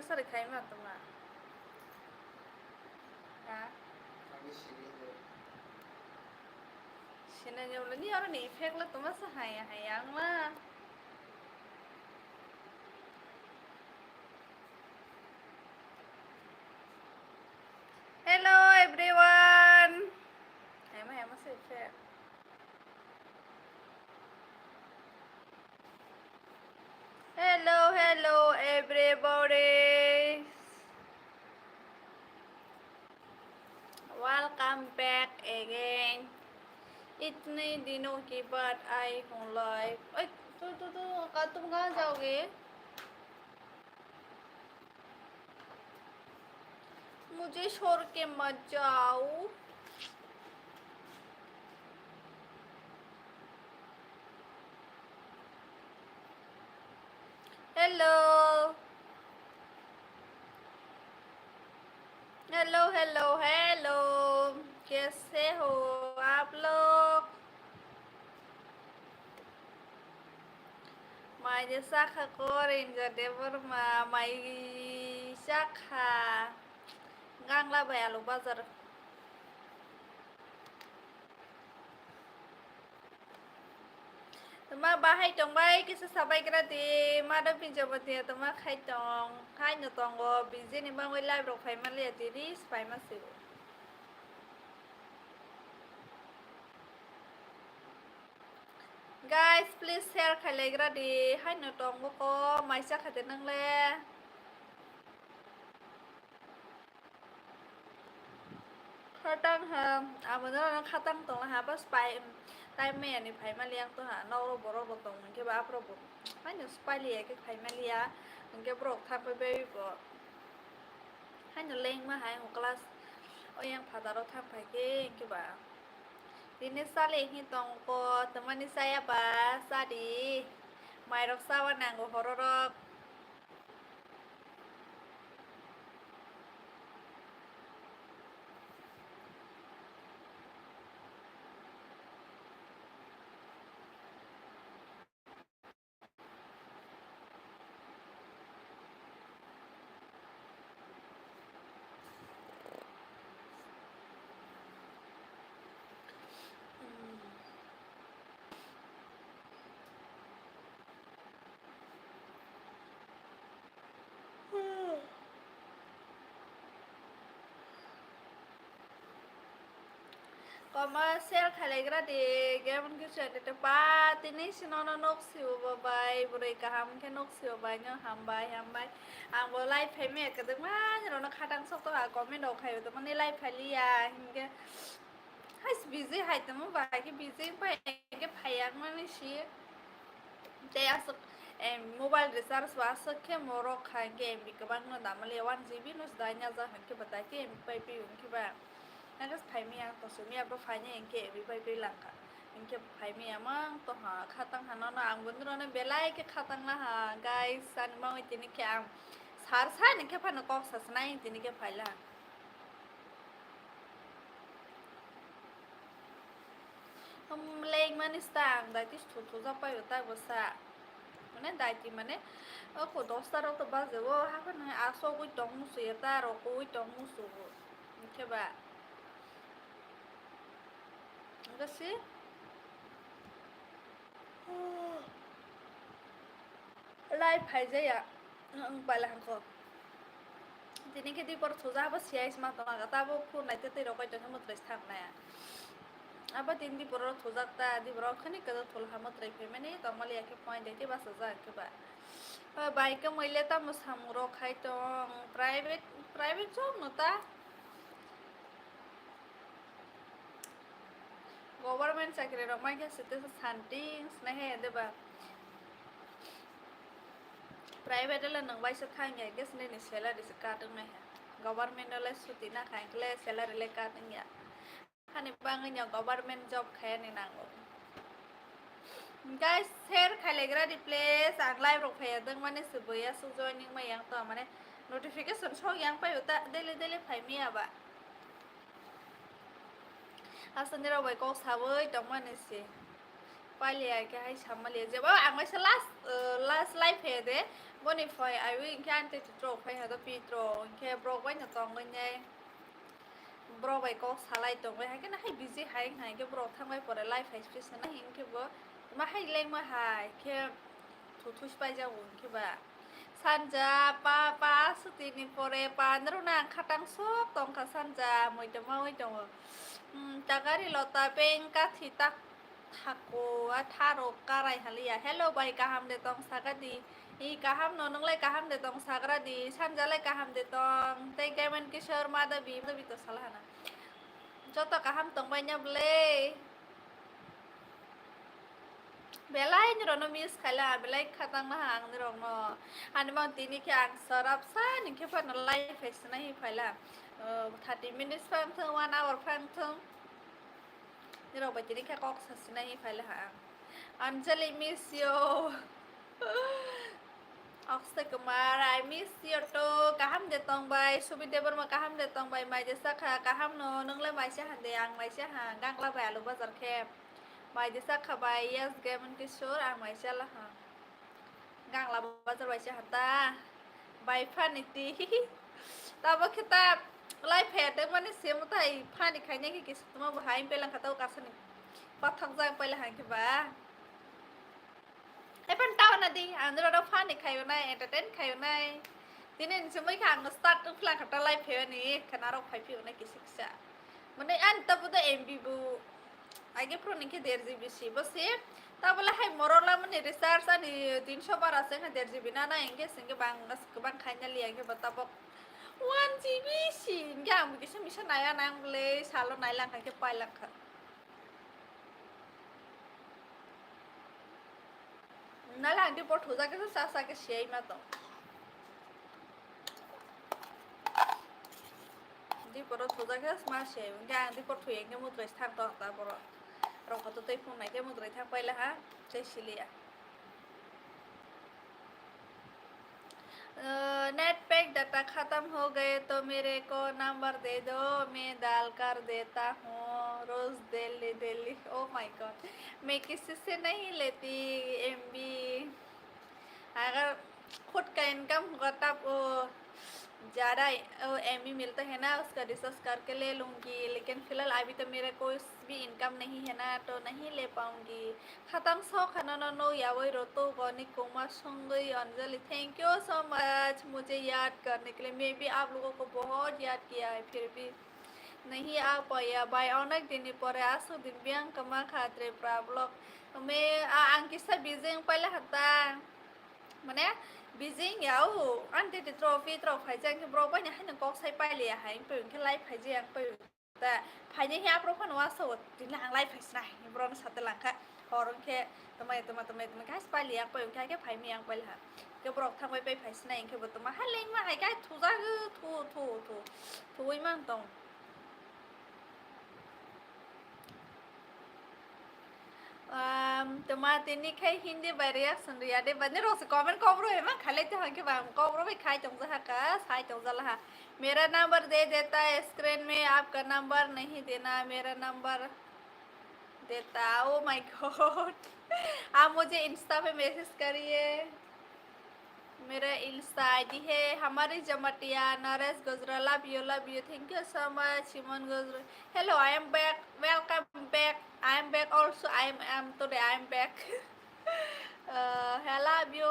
sari khai ma tuma ha sini nyom ni orang ni efek la tuma sa hayang la hello everyone hema sa efek hello everybody welcome back again इतने दिनों के बाद आई हूँ live तो तुम कहाँ जाओगे मुझे छोड़ के मत जाओ हेलो हेलो हेलो हेलो कैसे हो आप लोग Mai saka korin jadi berma mai saka ngang la bayar lu bazar tuma bahai tong bai kisa sabai kira di madam pinjamati tuma khai nu tong go busy ni bang live ro phai man le di phai man siu guys please share khai le kira di hai nu tong go ko mai saka te nang le khatang ha abon nó khatang tong ha pas pai tai mẹ này phải mà liang tôi hả nâu rồi bỏ tông cái bắp rồi bỏ hay nhiều spy liang cái phải mà liang cái bro thamไปbỏ hay nhiều lên mà hay một class ôi yang pada rồi tham phải cái bà ini sale hi tong ko teman saya ba sadi mai rok sawan nang go hororok Komersial kaligra di game kita ada tempat ini sinono nok siu babai burai kaham ke nok siu banyak hambai ang bolai pemi ke teman rono kadang sok tu aku komen dok kayu teman nilai pali ya hingga hai busy hai teman bagi busy pai ke payang mana sih dia asuk mobile recharge wasuk ke morok kan game di kebang no damai 1 GB nus danya zah ke batai ke pai pi ke bang nagas phaimia to sumia bro phainya engke bi pai pai langka engke phaimia mang to ha khatang hana na ang bundro na belai ke khatang la ha guys san mau itini ke am sar sa ne ke phana kok sasna itini ke phaila hum leng mani stang dai tis thu za pai ta bosa mane dai ti mane o ko dosta ro to baze wo ha phana aso ko tong su ta ro ko tong su ke ba Kasi live phải ya pala ko tini ke di por thuza ba siais ma to ga ta bo khu nai te ro kai to mo tres thak na ya aba tin di por thuza ta di bro khani ka thol ha mo tre pe mane to mali ya ke point de ba sa za ke ba bai ka moile ta mo samuro khai to private job no ta Government চাকরি রমাই গেছে তো শান্তি স্নেহে দেবা private এলে নং বাইসে খাইগে গেছ নে নি স্যালারি সে কাটং না গভর্নমেন্ট এলে ছুটি না খাইলে স্যালারি লে কাটং ya খানি বাঙে nya গভর্নমেন্ট জব খায় নি নাঙ্গো guys share খাইলেগ্রা di place ang live rok phaya dang mane subuya su joining ma yang to mane notification so yang pa yuta daily phai mi aba asan dira bai ko saboi tong mane si पालिया के हाय सामलिया जब आं मैसे last life है दे बनिफाय आई we इनके आंटे ट्रो फाय हदो पिट्रो इनके broke वाय न तंगै bro bye को सालाय तंगै हाय के ना हाय बिजि हाय के ब्रो थांबाय परे लाइफ हाय स्पेस ना इनके बो मा हाय लें मा हाय के थुथुस बाय जाव इनके बा सानजा पा सुतिनि परे पानरु ना खाटां सब तंखा सानजा मैदो मावै दङ tagari lota pengka thita thako tharo karai halia hello bai kaham de tong sagadi I kaham no nang lai kaham de tong sagradi sanja lai kaham de tong te gamen kishor mada bi to salahana joto kaham tong bai nyable belai ni rono mis khala belai khatang na hang ni rono ani mang tini ke ang sarap sa ni ke pa na live face na hi phaila 30 minutes phang thung 1 hour phang thung ni ro ba tini ke kok sa sina hi phaila ha Anjali miss you Oxte Kumar I miss you too kaham de tong bai subi de ber ma kaham de tong bai mai jesa kha kaham no nung le mai se han de ang mai se ha gang la ba lu bazar khe mai jesa kha bai yes gamen ki shor ang mai se la ha gang la bazar bai se hata bai phaniti ta ba khita lai phe de mani se mu tai phani khai ne ki tuma ba hai pe lang kha tau ka sani pa thang jang pe la ha ki ba Epan tao na di, andro do fan ikai unai, entertain kai unai. Tinin semua ikan start tu pelan kata live he ni, kenaro kai pi unai kisiksa. Mana an tabu da MB bu, age pro nikhe 1.5 GB si, bos ye. Tabola hai morola mani research ani 300 bar ase na 1.5 GB na na enge singe bang khanya li enge batabo 1 GB si, inge am kisi misa naya nang bole salo nai lang kai ke pai lang kha. Nala anti pot ho जाके तो सासा के Shai में तो di pot ho जाके smart Shai उनके anti pot हो एक मुद्रा स्थान तो आता पर रोका तो तेरे फोन में के मुद्रा था पहले हाँ जैसी लिया नेट पैक डाटा ख़त्म हो गए तो मेरे को नंबर दे दो मैं डाल कर देता हूँ रोज दिल्ली ओ माय गॉड मैं किसी से नहीं लेती एमबी अगर खुद का इनकम होगा तब वो ज़्यादा एमबी मिलता है ना उसका रिसर्च करके ले लूँगी लेकिन फ़िलहाल अभी तो मेरा कोई भी इनकम नहीं है ना तो नहीं ले पाऊँगी ख़त्म सो खाना नो या वही रोतो गौनी कोमा संगई Anjali thank you so much मुझे याद करने के लिए मैं भी आप लोगों को बहुत याद किया है फिर भी नहीं आ पाया बाय अनेक दिन पर आसो दिन बियांग कमा खाते प्रॉब्लम मैं आंकी सब बिजी पहले हता माने बिजिं याव आंटी ट्रॉफी जां के ब्रो बाय हाय नंग साइ पाइले हाय पे के लाइफ हाय जे पे दा फाइने हे आप्रो फन वासो दिन आं लाइफ हाय नाय ब्रो न साते लांखा हरं के तमाय गास पाइले आं पे के फाइ मी आं पाइले हा के ब्रो थांबाय पे फाइस नाय के बतमा हा लें मा हाय गाय थुजा थु इमान दं Tomate ni khai hindi by reaction ria de bani ro se comment kobro है ना खाले तो हके बाम कब्रो भी खाई चंग जा का साई चंग जा ला मेरा नंबर दे देता है स्क्रीन में आपका नंबर नहीं देना मेरा नंबर देता ओ माय गॉड आप मुझे इंस्टा पे मैसेज करिए मेरा इंस्टा आईडी है हमारी जमटिया नरेश गुजरा love you thank you so much सिमन गुजरा hello I am back welcome back I am back also I am today I am back hello you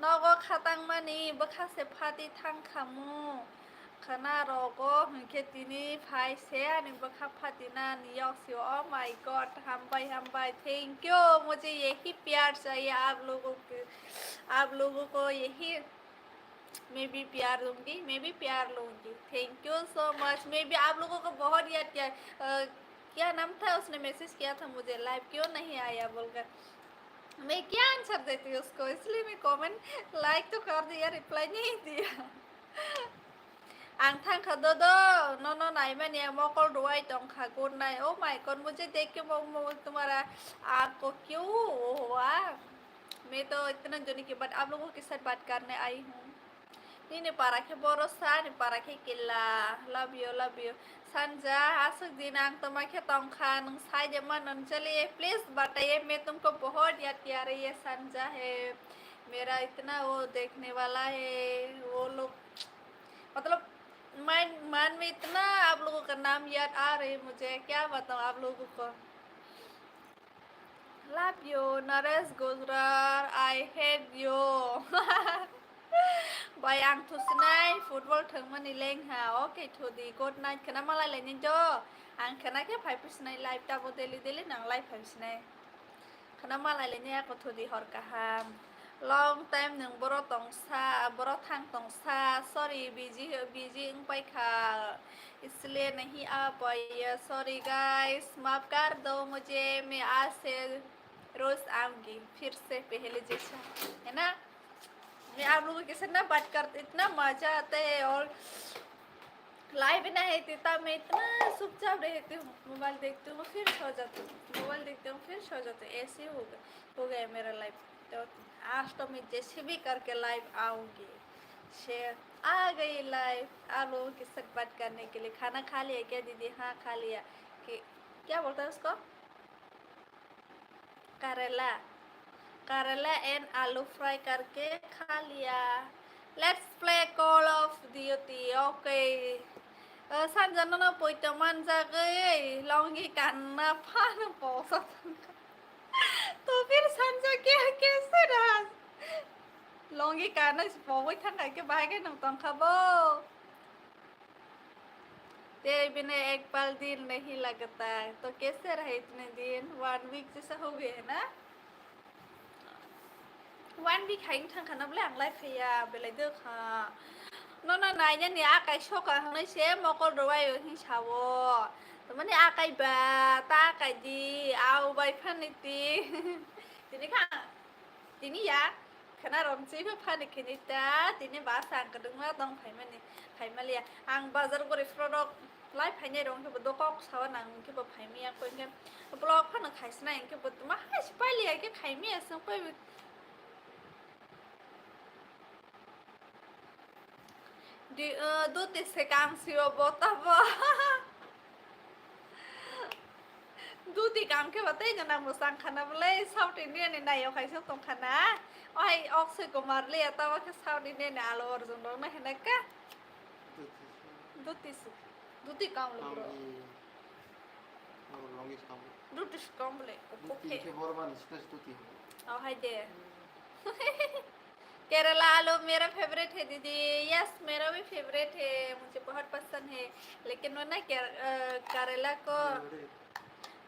nogo khatang mani bakha se phati thang khamu khana rogo ke tini phai se ani bakha phati na niyok se oh my god हम भाई thank you मुझे यही प्यार चाहिए आप लोगों को यही मैं भी प्यार लूँगी थैंक यू सो मच मैं भी आप लोगों को बहुत याद किया क्या नाम था उसने मैसेज किया था मुझे लाइव क्यों नहीं आया बोलकर मैं क्या आंसर देती उसको इसलिए मैं कमेंट लाइक तो कर दिया रिप्लाई नहीं दिया आंग थांग खा दो नो नाई मैंने मोकल रुआई तोंग खा good night O my God मुझे देख के तुम्हारा आपको क्यों हुआ मैं तो इतना जोनी के बाद आप लोगों के साथ बात करने आई हूँ Ini para ke borosa, ini para ke kila. Love you. Sanja, आसुक दिन आंग तुम्हें तोंखा नंग साई जमा नंग चलिए प्लीज बताइए मैं तुमको बहुत याद किया रही है संजा है मेरा इतना वो देखने वाला है वो लोग मतलब मन में इतना आप लोगों का नाम याद आ रही है मुझे क्या बताऊँ आप लोगों को love you Naresh Gujrar I hate you Bài ăn thu snai football thường mà lên ha ok thu đi good night khana malai lên nhân cho ăn khana cái phải snai live ta vô daily nang live phải snai khana malai lên nha có thu đi hor cả ham long time nang boro tong sa boro thang tong sa sorry busy ung pai kha इसलिए नहीं आ पाई sorry guys माफ कर दो मुझे मैं आज से रोज आऊंगी फिर से पहले जैसा है ना मैं आप लोगों के साथ ना बात करते इतना मजा आता है और लाइव भी ना है तब मैं इतना चुपचाप रहती हूँ मोबाइल देखती हूँ फिर सो जाती हूँ मोबाइल देखती हूँ फिर सो जाती हूँ ऐसे ही हो गया मेरा लाइफ तो आज तो मैं जैसे भी करके लाइव आऊँगी शेयर आ गई लाइव आप लोगों के साथ बात करने के लिए खाना खा लिया क्या दीदी हाँ खा लिया कि क्या बोलता है उसको करेला करेला एंड आलू फ्राई करके खा लिया let's play Call of Duty okay सानजाना पोइटमान जागई लौंगी कान्ना फान पोसा तो फिर संजा कैसे रहा लौंगी कान्ना पोई थंगा के बागे नम तंग खबो तेरे बिना एक पल दिन नहीं लगता तो कैसे रहे इतने दिन 1 वीक जैसा हो गए ना 1 week hành thằng khả năng lạng lại phải về lại được hả nó này nhân nhà cái số cả thằng này sẽ mà con đồ bay ở hình chào tụi mình à cái bà ta cái gì ao bay phân này tí thì này khả thì này ya khả năng làm gì phải phân này khi này ta thì này bà sang cái đường mà đông phải mà liền ang bazar có product lại phải nhảy đông cái bữa đó sao nàng cái bữa phải miếng coi cái blog phân nó khai này cái bữa mà hay phải liền cái khai miếng xong phải do te se cancio botava do ti cam के बताए जना मुसांग खाना बोले south Indian ने नायो खाइसो तुम खाना ओय ऑक्से को मार लिया तब के साउथ इंडियन ने आलो और जोन ना है ना का do ti काम लो ब्रो do ti काम बोले ओके के बरबान स्पेस do ti ओ हाय दे केरला आलू मेरा फेवरेट है दीदी यस मेरा भी फेवरेट है मुझे बहुत पसंद है लेकिन वो ना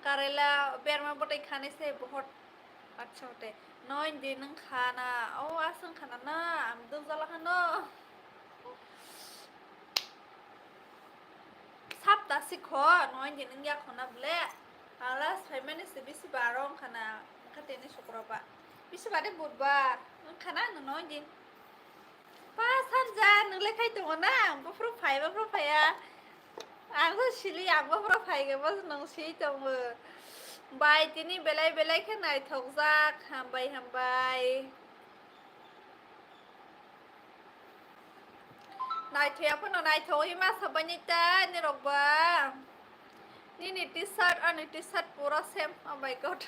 करेला बेरमा बोटे खाने से बहुत अच्छा होता है 9 दिन खाना ओ आसन खाना ना हम दो जला खाना सप्ताह सीखो 9 दिन या खाना बोले आलास फाइमेने से बिसी बारों खाना खाते शुक्रवार बिसी बारे बुधवार खाना नों दिन पासान जा नोंलाय खाय दङ ना आंबो प्रोफाइया आंबो सिलि आंबो प्रोफाइगो नों सि दङ बाय दिनै बेलाय के नायथौजा हामबाय नायथयाफोरनो नायथौहि मा साबानिता निरबा नि टी-शर्ट अनि टी-शर्ट पूरा same O my God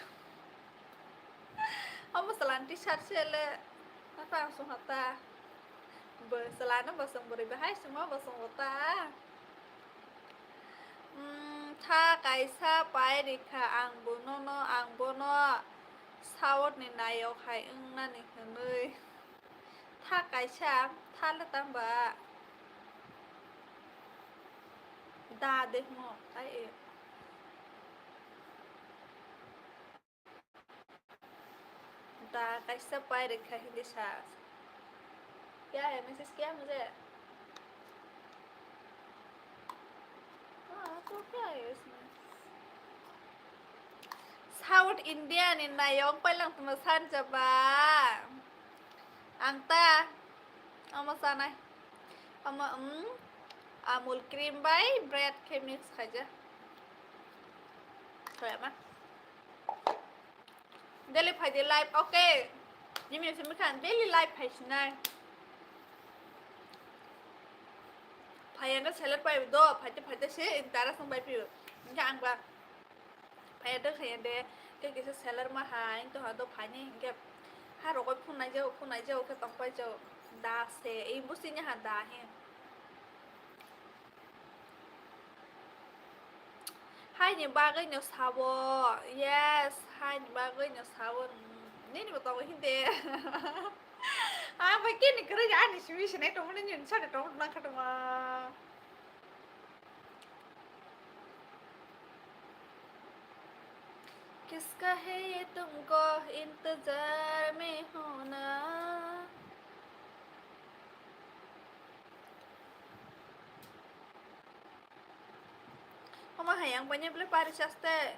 ông slan t-shirt sele apa langsung hata selana basang beri bahai semua basang hota tha kaisa pai rikha ang bono sawot ni nayo khai na ni hanoi tha kaisa tha la tamba da de mo ai दा कैसा पाए रखा हिंदी सास क्या है message क्या मुझे तो क्या है इसमें साउथ इंडियन इन नायong palang tumasan coba angta ama sanai ama amul cream by bread chemix saja kayak mah daily phải đi live ok nhưng mình sẽ mới khẳng daily live phải này Payangnya seller pai do pai sih intara sang pai piu enggak angba pai ada kayak deh kayak gitu seller mah hai itu hado painya enggak haro koi phun nai jau ke tong pai jau da se ibu sinya hada he hai ni bagai nyo sawo yes hai ni bagai nyo sawo ni betul hindi pai kini kerja ani sih sih nih temen nyo sada temen nak ketemu किसका है ये तुमको इंतजार में होना Mama hayang banyak beli parisaste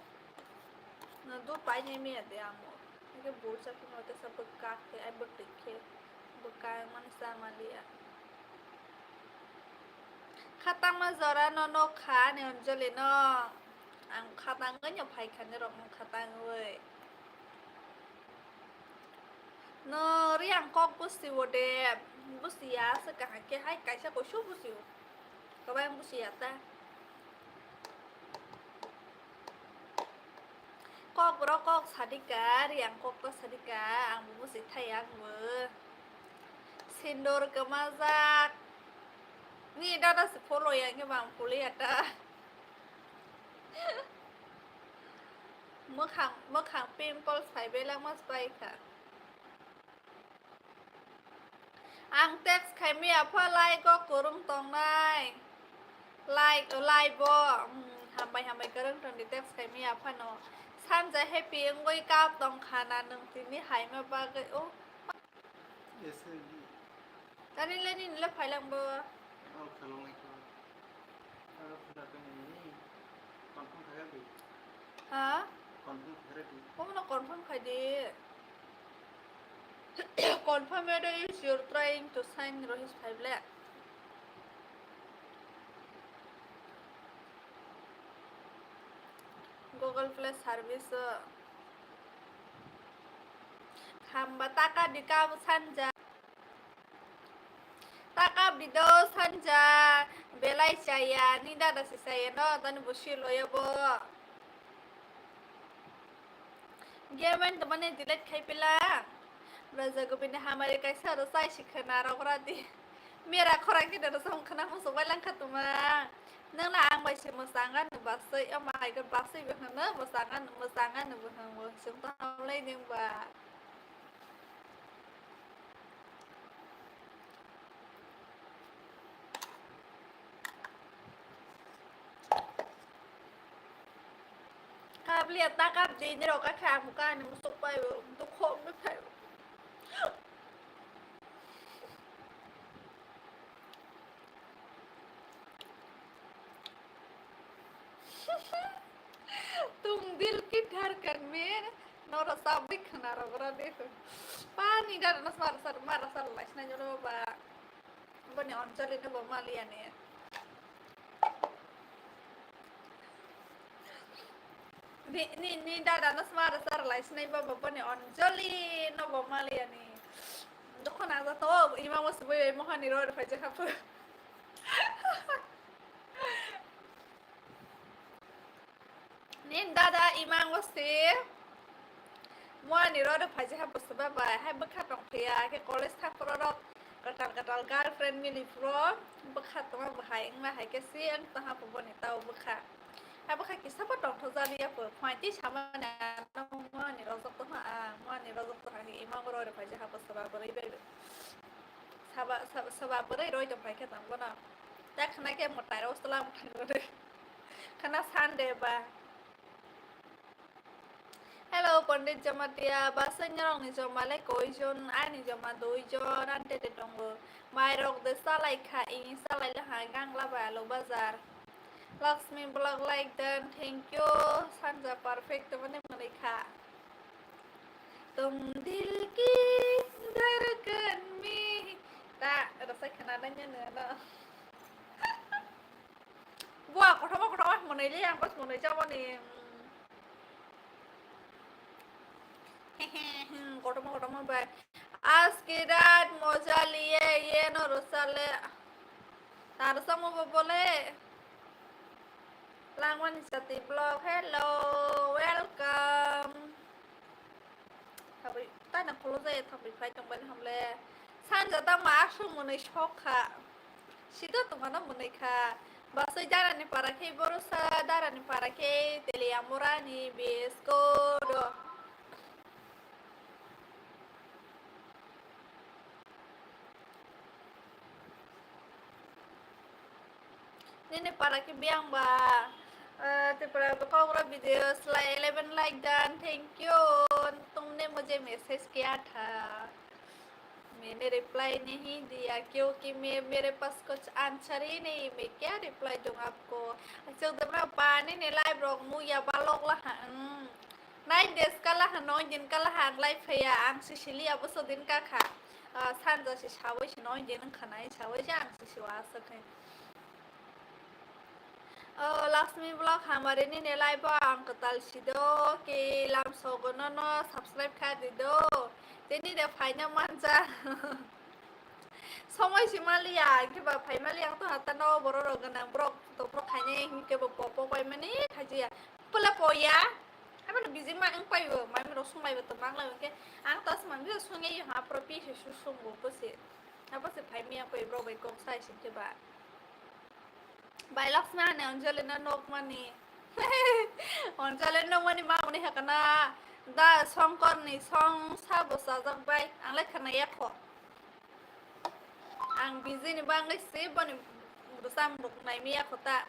na do pai ni mi ade amo ke bolsa ki note sa bekak ke ai bekik ke bekak man sa malia khatang ma zora no no kha ne onjole no ang khatang nge nyo pai khan ne ro khatang oi no riang kok busi wode busi ya sa ka ke hai kai sa ko shu busi ka ba busi ya ta Kokborok kok sadika riang kok ko sadika ang busi thayang we Sindor ke mazak ni dah follow yang ke bang follow ada มื่อขังpimples ใส่ไปแล้วมาไปค่ะอังเท็กซ์ใครไม่อยากพ่อไล่ก็กรุ่งตรงได้ไล่บ่ทำไปก็เรื่องตรงนี้เท็กซ์ใครไม่อยากพ่อเนาะท่านจะให้ปีงก้อยก้าวตรงขนาดหนึ่งทีนี้หายมาบ้างก็โอ้ตอนนี้เล่นนี่เล่นไผ่ลังบ่ฮะเพราะมันก่อนเพิ่งใครดีก่อนเพิ่งไม่ได้ you're trying to sign Rohis ไผ่แหละGoogle Play Service hamba takab di kau sanja takab di do sanja belai saya ni dah si saya no tani bushi lo ya bo Game teman yang delete kai pila Raza ko pindah Hamari kaisa rasai shikhana rogradi Mera khorang ki dah rasam khana musuh balang katuma nang la ang bai si masangan nu basai amai ka basai be khana masangan nu behang mo sum ta lai ning ba Kap lihat takap di ni ro ka khang mu ka ni musuk pai tu khom nu pai तुम दिल की धड़कन में Naura sabik khana ra dekho pani dar nas mara sar lais na jolo ba bani onchale ne ba malia ne ni dar nas mara sar lais na ba bani onchali no ba malia ne dokon aga to ima mos boy mohani ro fa je khap Nin dada imang wasi Muan ni roda phaji ha busba ba ha bakha tong thia ke college tha product katal girlfriend mini pro bakha tong ba hai ma hai ke sian ta ha bo ni tau bakha ha bakha ki sab tong thoza ni ap phai ti chama na na muan ni rozok to ha muan ni rozok to ha ni imang roda phaji ha busba ba ri be saba ba roi tong phai ke tang ba na ta khana ke motai ro salam thang ro khana Sunday ba Hello, Pandit Jamatia. Bahasa nyerong ni joma le koijon, ani joma doijon, ante de tongo. Mai rok de salai kha ini salai le hangang la ba lo bazar. Lakshmi blog like then thank you. Sanja perfect mane mane kha. Tum dil ki धड़कन में ta rasa kenananya na. Wah, kau mau nanya yang pas mau nanya apa nih? Kotoma baik. आज की रात मजा लिए ये न रोसाले Taruh sama boleh. Langwan Sati Blog, hello, welcome. Tapi tak nak kalau saya tapi phải trong bên không le. San giờ ta mà xuống một nơi shock ha. Situ tu mana một nơi ha. Bahasa jalan ni para ke borusa, darah ni para ke teleamorani biskodo. Ini para ke biang ba. Para Kokborok video slide 11 like done. Thank you. तुमने मुझे message किया था. मैंने reply नहीं दिया क्योंकि मेरे पास कुछ आंसर ही नहीं. मैं क्या रिप्लाई दूँ आपको. Actually teman apa ni live blog mu ya balok lah. Nai des kala hanoi din kala hang live ya ang sisili apa so din ka kha. San giờ si chawai si noi din ang khanai chawai jang si siwa sakai. Lakshmi Vlog हमारे नी ने live अंक तल सिदो के लाम सोगनो no subscribe कर दिदो तेनी दे फाइना मानजा समय सिमालिया के बा फाइमालिया तो हाता नो बरो रगना ब्रक तो ब्रक खाने के बा पोपो पाइ माने खाजिया पला पोया हमें बिजी मा अंग पाइबो माइ मेरो सुमाइबो तो मांगला के आं तस मान बे सुङे यो हा प्रपि सु सुङो पसे apa se फाइमिया पे ब्रो बे कोक साइ सिके बा Bailok mana Angelina nok mani. Angelina mani mau ni hakana da song kon ni song sabo sajak bai ang le khana ya kho. Ang busy ni bang le se bani sam ruk nai mi ya khota.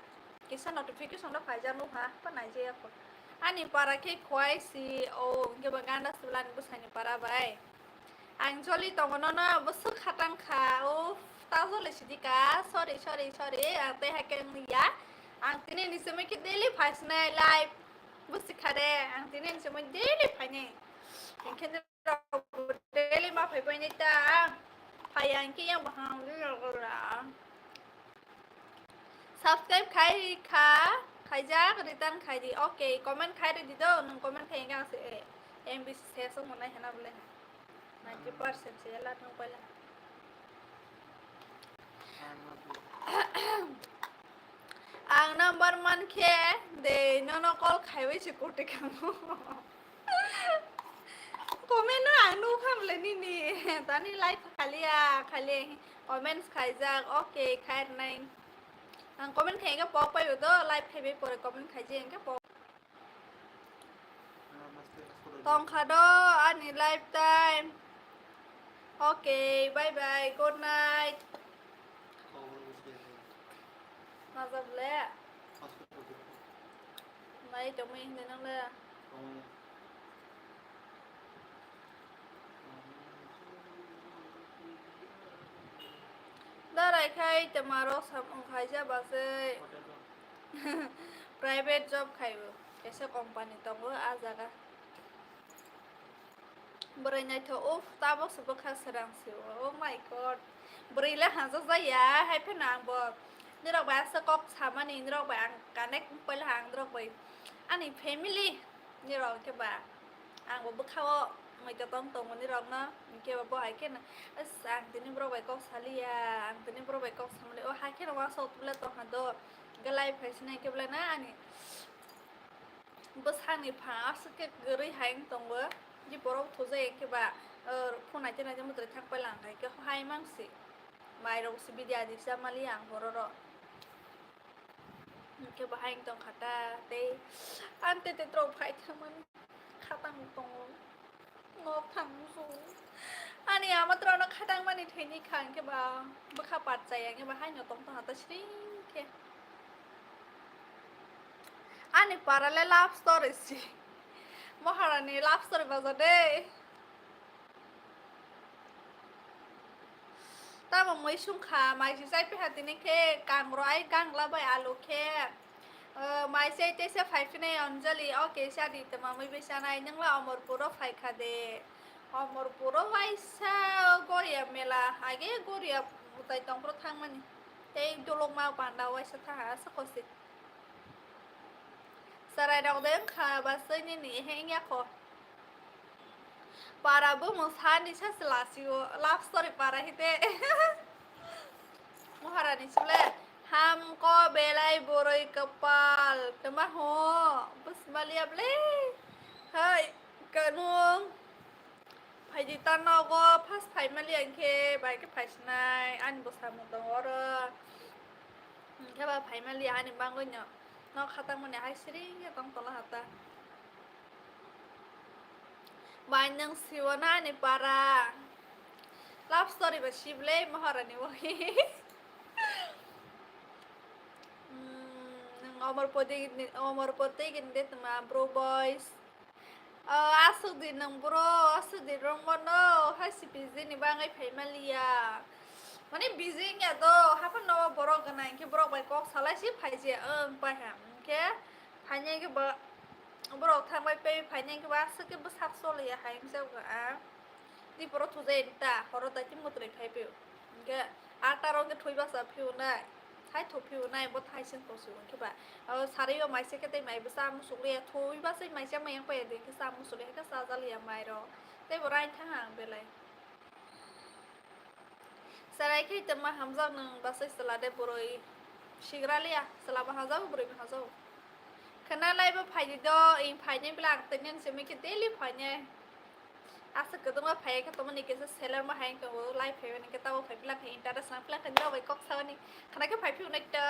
Kisa notification da phaja nu ha pa nai je ya kho. Ani para ke khwai si o ge baganda sulan busani para bai. Ang joli tomono na busu khatang kha o tao rồi là gì cả sorry ante hacken ya antine ni semai ke daily phas na live bus khare antine ni semai daily phane inken daily ma phai pai ni ta phai an ki yang bahang ra subscribe khai ja return khai di okay comment khai di do nung comment khai gang se mbc se so monai hana bole 90% se la nung pala ang number man ke de nono call khaiwe chi kote kamu comment no anu kham le ni tani live khali comments khaija okay khair nai ang comment khai ga pop pai do live khai be pore comment khaije ang ke pop tong khado ani live time okay bye bye good night Mazab le. Này chồng mình thì nó le. Darai khai tomorrow सब खाई जा बस private job खाइबो कैसे company तो वो आ जागा बरै नाय तो उफ ताबो सब खासरां से ओ माय गॉड बरै ले हाजा जाया हाय फेनां बोนี่เราแบบสก๊อกสามอันนี้เราแบบการเน็กไปละหางเราไปอันนี้ family นี่เราแค่แบบอ่างว่าบุกเข้าไม่จะต้องตรงวันนี้เราเนาะมีแค่แบบบ่อยแค่นั้นอ่างที่นี่เราไปก๊อกสาลีอ่างที่นี่เราไปก๊อกสามเลยโอ้หายแค่เราว่าสดเลยตัวหันโดก็ไล่ไปสิเนี่ยแค่แบบนั้นอันนี้บุษหันนี่พาสเก็ตกระไรหางตรงว่ายี่ปอร์ทุเรศแค่แบบผู้ไหนจะมาตรวจทางไปหลังใครก็ให้มั่งสิไม่เราสิบิดาดิฉันมาเลี้ยงหัวเราke bahain tong kata te ante te tro phai thaman khatang tong ngok thang su ani amatro no khatang mani theni khang ke ba bakha pat chai ke bahain no tong ta ta shri ke ani parallel love story si maharani love story bazade ta mà mấy sung khá mai chỉ sai phải tin cái càng rồi càng là bài alo ke mai sẽ thế sẽ phải này Anjali ok sẽ đi tụi mà mấy bây giờ này nhưng là Amor puro phải khá de Amor puro vai sao Goria mela age Goria một tay tông pro thang mình thế đồ lông mau bản đầu vai sẽ thả sắc có gì sarai đầu đến khá bà sơi như nỉ hay nghe khó para bu musani sa selasiu love story para hite महारानी सुले हमको बेलाई बोरोई कपाल तमा हो बस मलिया ब्ले हाय कनुंग फाइजी तानावगो फास phi मलिया इनके बाइके फाइसनाय आनि बसा मुदं और Kaba phải mà lia anh bang có nhở nó khata mà này siri ya tong tola hata banyak siwana ni para love story ba shible maharani wahi omor poti ginde tama bro boys asuk di nang bro asuk di romono hasi busy ni bangai phải mà lia Mane busy nya to hapan no borok gana ke borok bai kok salai si phai je bai ham ke phanya ke ba borok thang bai pe phanya ke ba sa ke ba sak so le hai mse ga a di borok thu je ta horo ta chi mutre phai pe ke a ta ro ke thui ba sa phiu na thai thu phiu nai bo thai sin to su ke ba sari ba mai se ke te mai ba sa mu su le thui ba se mai se mai yang pe de ke sa mu su le ke sa za le mai ro te bo rai thang hang be lai Sarai khi tama hamzau nang basai selade boroi sigralia selama hamzau boroi hamzau kena lai ba phai do in phai ne blang tenyan semi ke daily phai ne asa kedua phai ka toma ni ke seller ma hain ko lai phai ne ke tawo phai blang ke interest na blang kan do bai kok sa ni kena ke phai phiu ne ta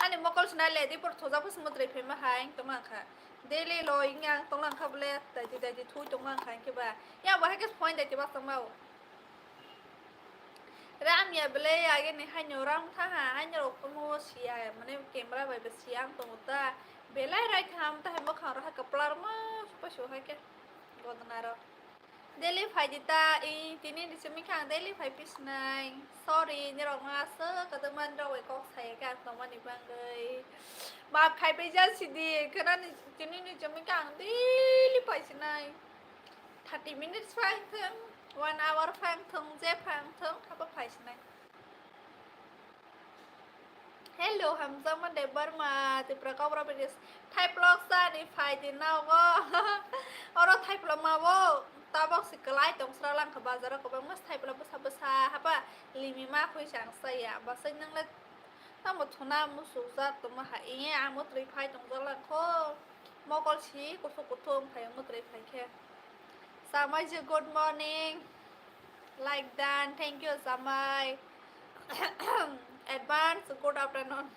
ani mokol sna le di por thoja pus mutre phai ma hain toma kha daily loi ngang tong lang khab le ta ji thu tong lang khan ke ba ya ba ke point de ba samau ram ya ble ya ge ni hanyo ram tha ha hanyo ko mo sia mane camera bai ba siang tong ta belai rai tham ta mo khang ra ka plar ma pa sho ha ke godna ro daily phai jita I tini di semi khang daily phai pis nai sorry ni ro nga se ka ta man ro bai kok sai ka tong man ni bang gai bà phải bây giờ xí đi cái đó cho nên cho mình càng daily phải xí này 30 minutes phang thương 1 hour phang thương dép phang thương không phải xí này hello Hamza mà để bớt mà từประกอบ properties Thai blog sa đi phải thì nào vô ở Thai blog mà vô taบอกสิกลายตรงสระลังขบาจะเราก็บังมัสไทยblogภาษาภาษาฮะป่ะลิมิมาคุยช่างใส่อะบาซึ่งนั่งเล่นถ้าหมดทุนน้ำมุสุจัดตัวมาหาเองอ่ะมุตรีไพ่ตรงตัวละข้อมอกอลชีกุศลกุศลไพ่มุตรีไพ่แค่สามัยจะ good morning like that thank you สามัย advance good afternoon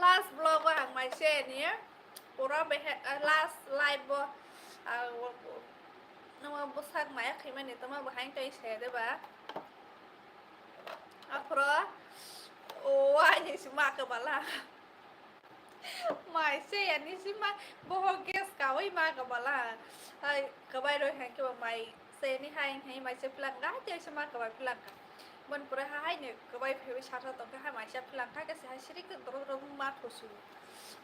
last vlog của hàng mày share nhé của nó bị last live nó mà bút sang máy khi mà tao mà hàng cây share đấy bà afro oh anh si mak ke bala mày share ni si mak bohong guess kawai mak ke bala ai kabai đôi hàng cho mày share ni hay mày sẽ plan gái chơi si mak kabai plan mình bữa hai này cái bài phải chặt ra tổng cái hai máy chặt làm cái sai xí cái tổ tổ mát hồ sù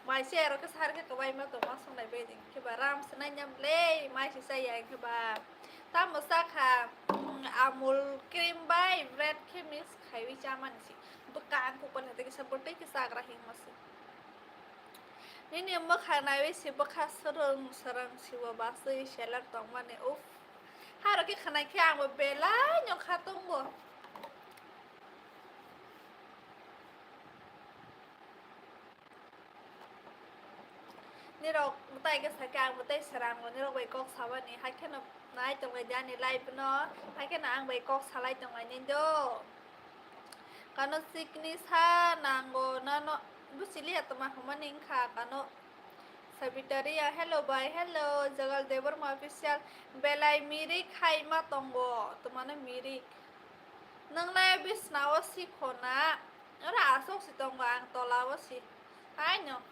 máy xe rồi cái sai cái bài mà tổ mát xong này về thì cái bà ram sẽ này nhầm lê máy chỉ xây cái bà ta một sắc hà amul cream bay red chemist khai vi chaman sih bekaan kupon hati seperti kisah rahim masih ini mak hanai we si bekas serang si wabasi seller tong mana harus cái hanai cái ang bela nyok hatung boนี่เราแต่ก็สกางมาเตะสรามนี่เราไปกอกสาวนี่ให้แค่นายตรงไหนด้านในไลฟ์เนาะให้แค่นางไปกอกสไลด์ตรงไหนนี่โดกันนสิกนิสานางโกนั่นเนาะบุษเลียตัวมาของมันเองค่ะกันเนาะสวิตเรียฮัลโหลบายฮัลโหลจักรเดบร์มาออฟฟิเชียลเบลัยมิริกให้มาตรงโกตัวมันมิริกนังนายบิสนาวสิคนนะแล้วอาส่งสิตรงกลางตัวลาวสิไอ้เนาะ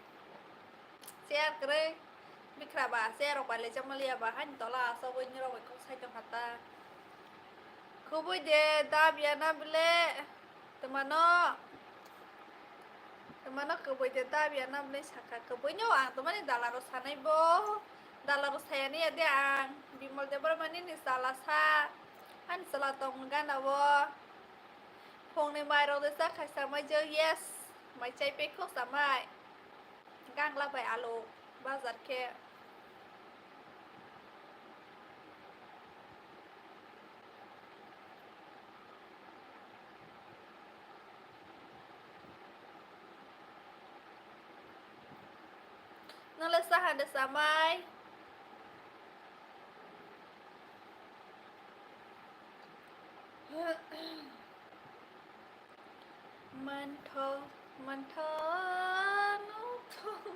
share cái bikra bà share rồi bà lấy Jamalia bà hành tỏ là sao với như rồi có sai trong hạt ta khu bây giờ ta bia na bile teman nó khu bây giờ ta bia na bile saka khu bây nhau ang teman ini dalam rasa nih bo dalam rasa ini ada ang bimal jabar mana ini salah sa han salah tong gan awo phong này mai rồi sa khai sama je yes mai chạy pe khóc sama gang la bay alo bazar ke nó là sa hàng để sa maiมันเธอนุทง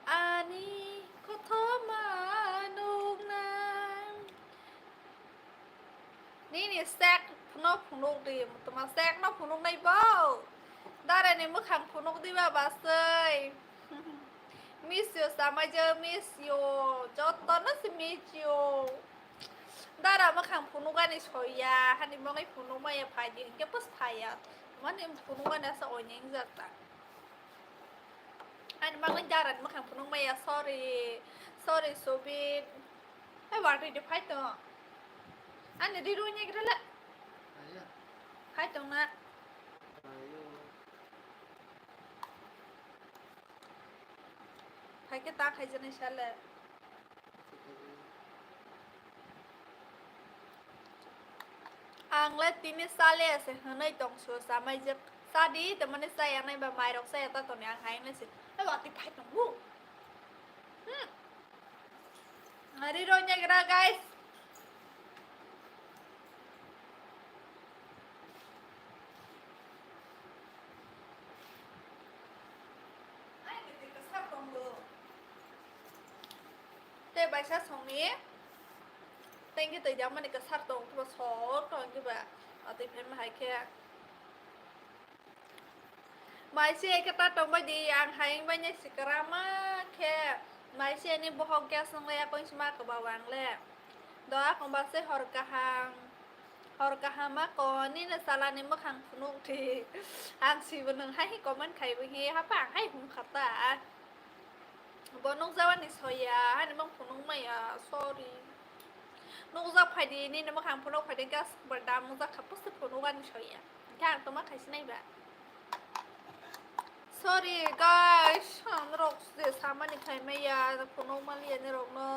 อันนี้ก็โทรมานุกนางนี่แซกนกพนุกดิตัวมาแซกนกพนุกในเบ้าได้ในมือขังพนุกดิว่าบาเซยมิสยูสามาเจอมิสยูจอตอนนั้นสิมิสยูได้เรามาขังพนุกกันในชอยาฮันนี่มองให้พนุกมาอย่าพายยิงแกปุ๊บพายอ่ะมันนี่พนุกกันนะสอยยังจัดอ่ะอันนี้บางคนจารันมาขังพนุกมาอย่า sorry so big ให้วารีดิพายตัวอันนี้ดีรู้ยังไงกันละพายตรงนั้นพายแค่ตาใครจะในชั้นเลยAng let tini sale se hanai tong so samai je sadi teman saya yang nai ba mai rok saya ta ton yang hai nai se ai ba ti pai tong bu hari ro nya gra guys ai ni ka sa tong lo te ba sa song ni tên cái từ giống mình cái sát tụng của số còn như vậy ở tìm thêm hai kia mai xe cái ta trong bây đi ăn hay bây giờ xịt grama kia mai xe này bộ học kia xong rồi con xem cái bảo vàng lẹ đó con bác sẽ hỏi cả hàng mà cònนี่là sala này mất hàng phụ nữ thì hàng xì bên đường hay có mình khai bên kia hấp hàng hay cũng khát ta bọn nông dân này soi à hay là mong phụ nữ mày à sorry nung za phai di ni nama khang phono phai de gas bardam nung za khapus se phono gan shoya kya toma khai sinai ba sorry guys han rok se samani khai me ya phono ma lian ni rok no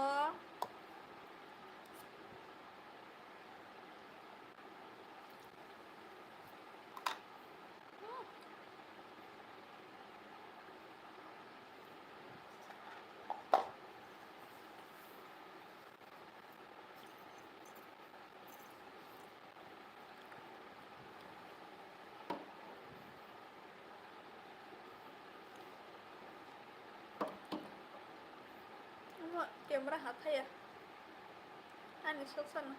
camera hạt thay à anh đi sốt xanh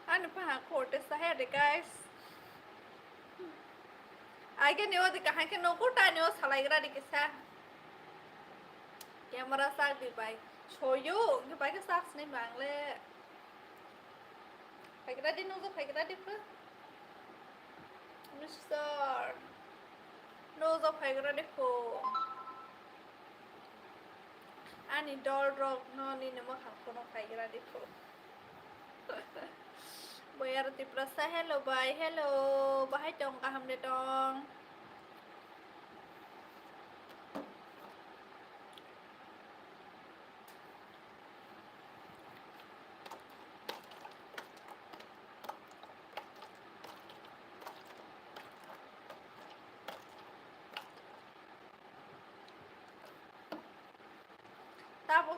anh đi phá cột để sao hết guys ai cái nếu thì cả hai cái nô cốt ta nếu salai ra đi cái sao camera sao đi bài show you cái bài cái sao này vàng lên phải cái đó đi nô có phải cái đó đi phứ Mister no zo phải cái đấy cô anh doll rock no ni nemo khang kono phải cái đấy cô bây giờ thì prasa hello bye hello bye chồng cả ham để chồng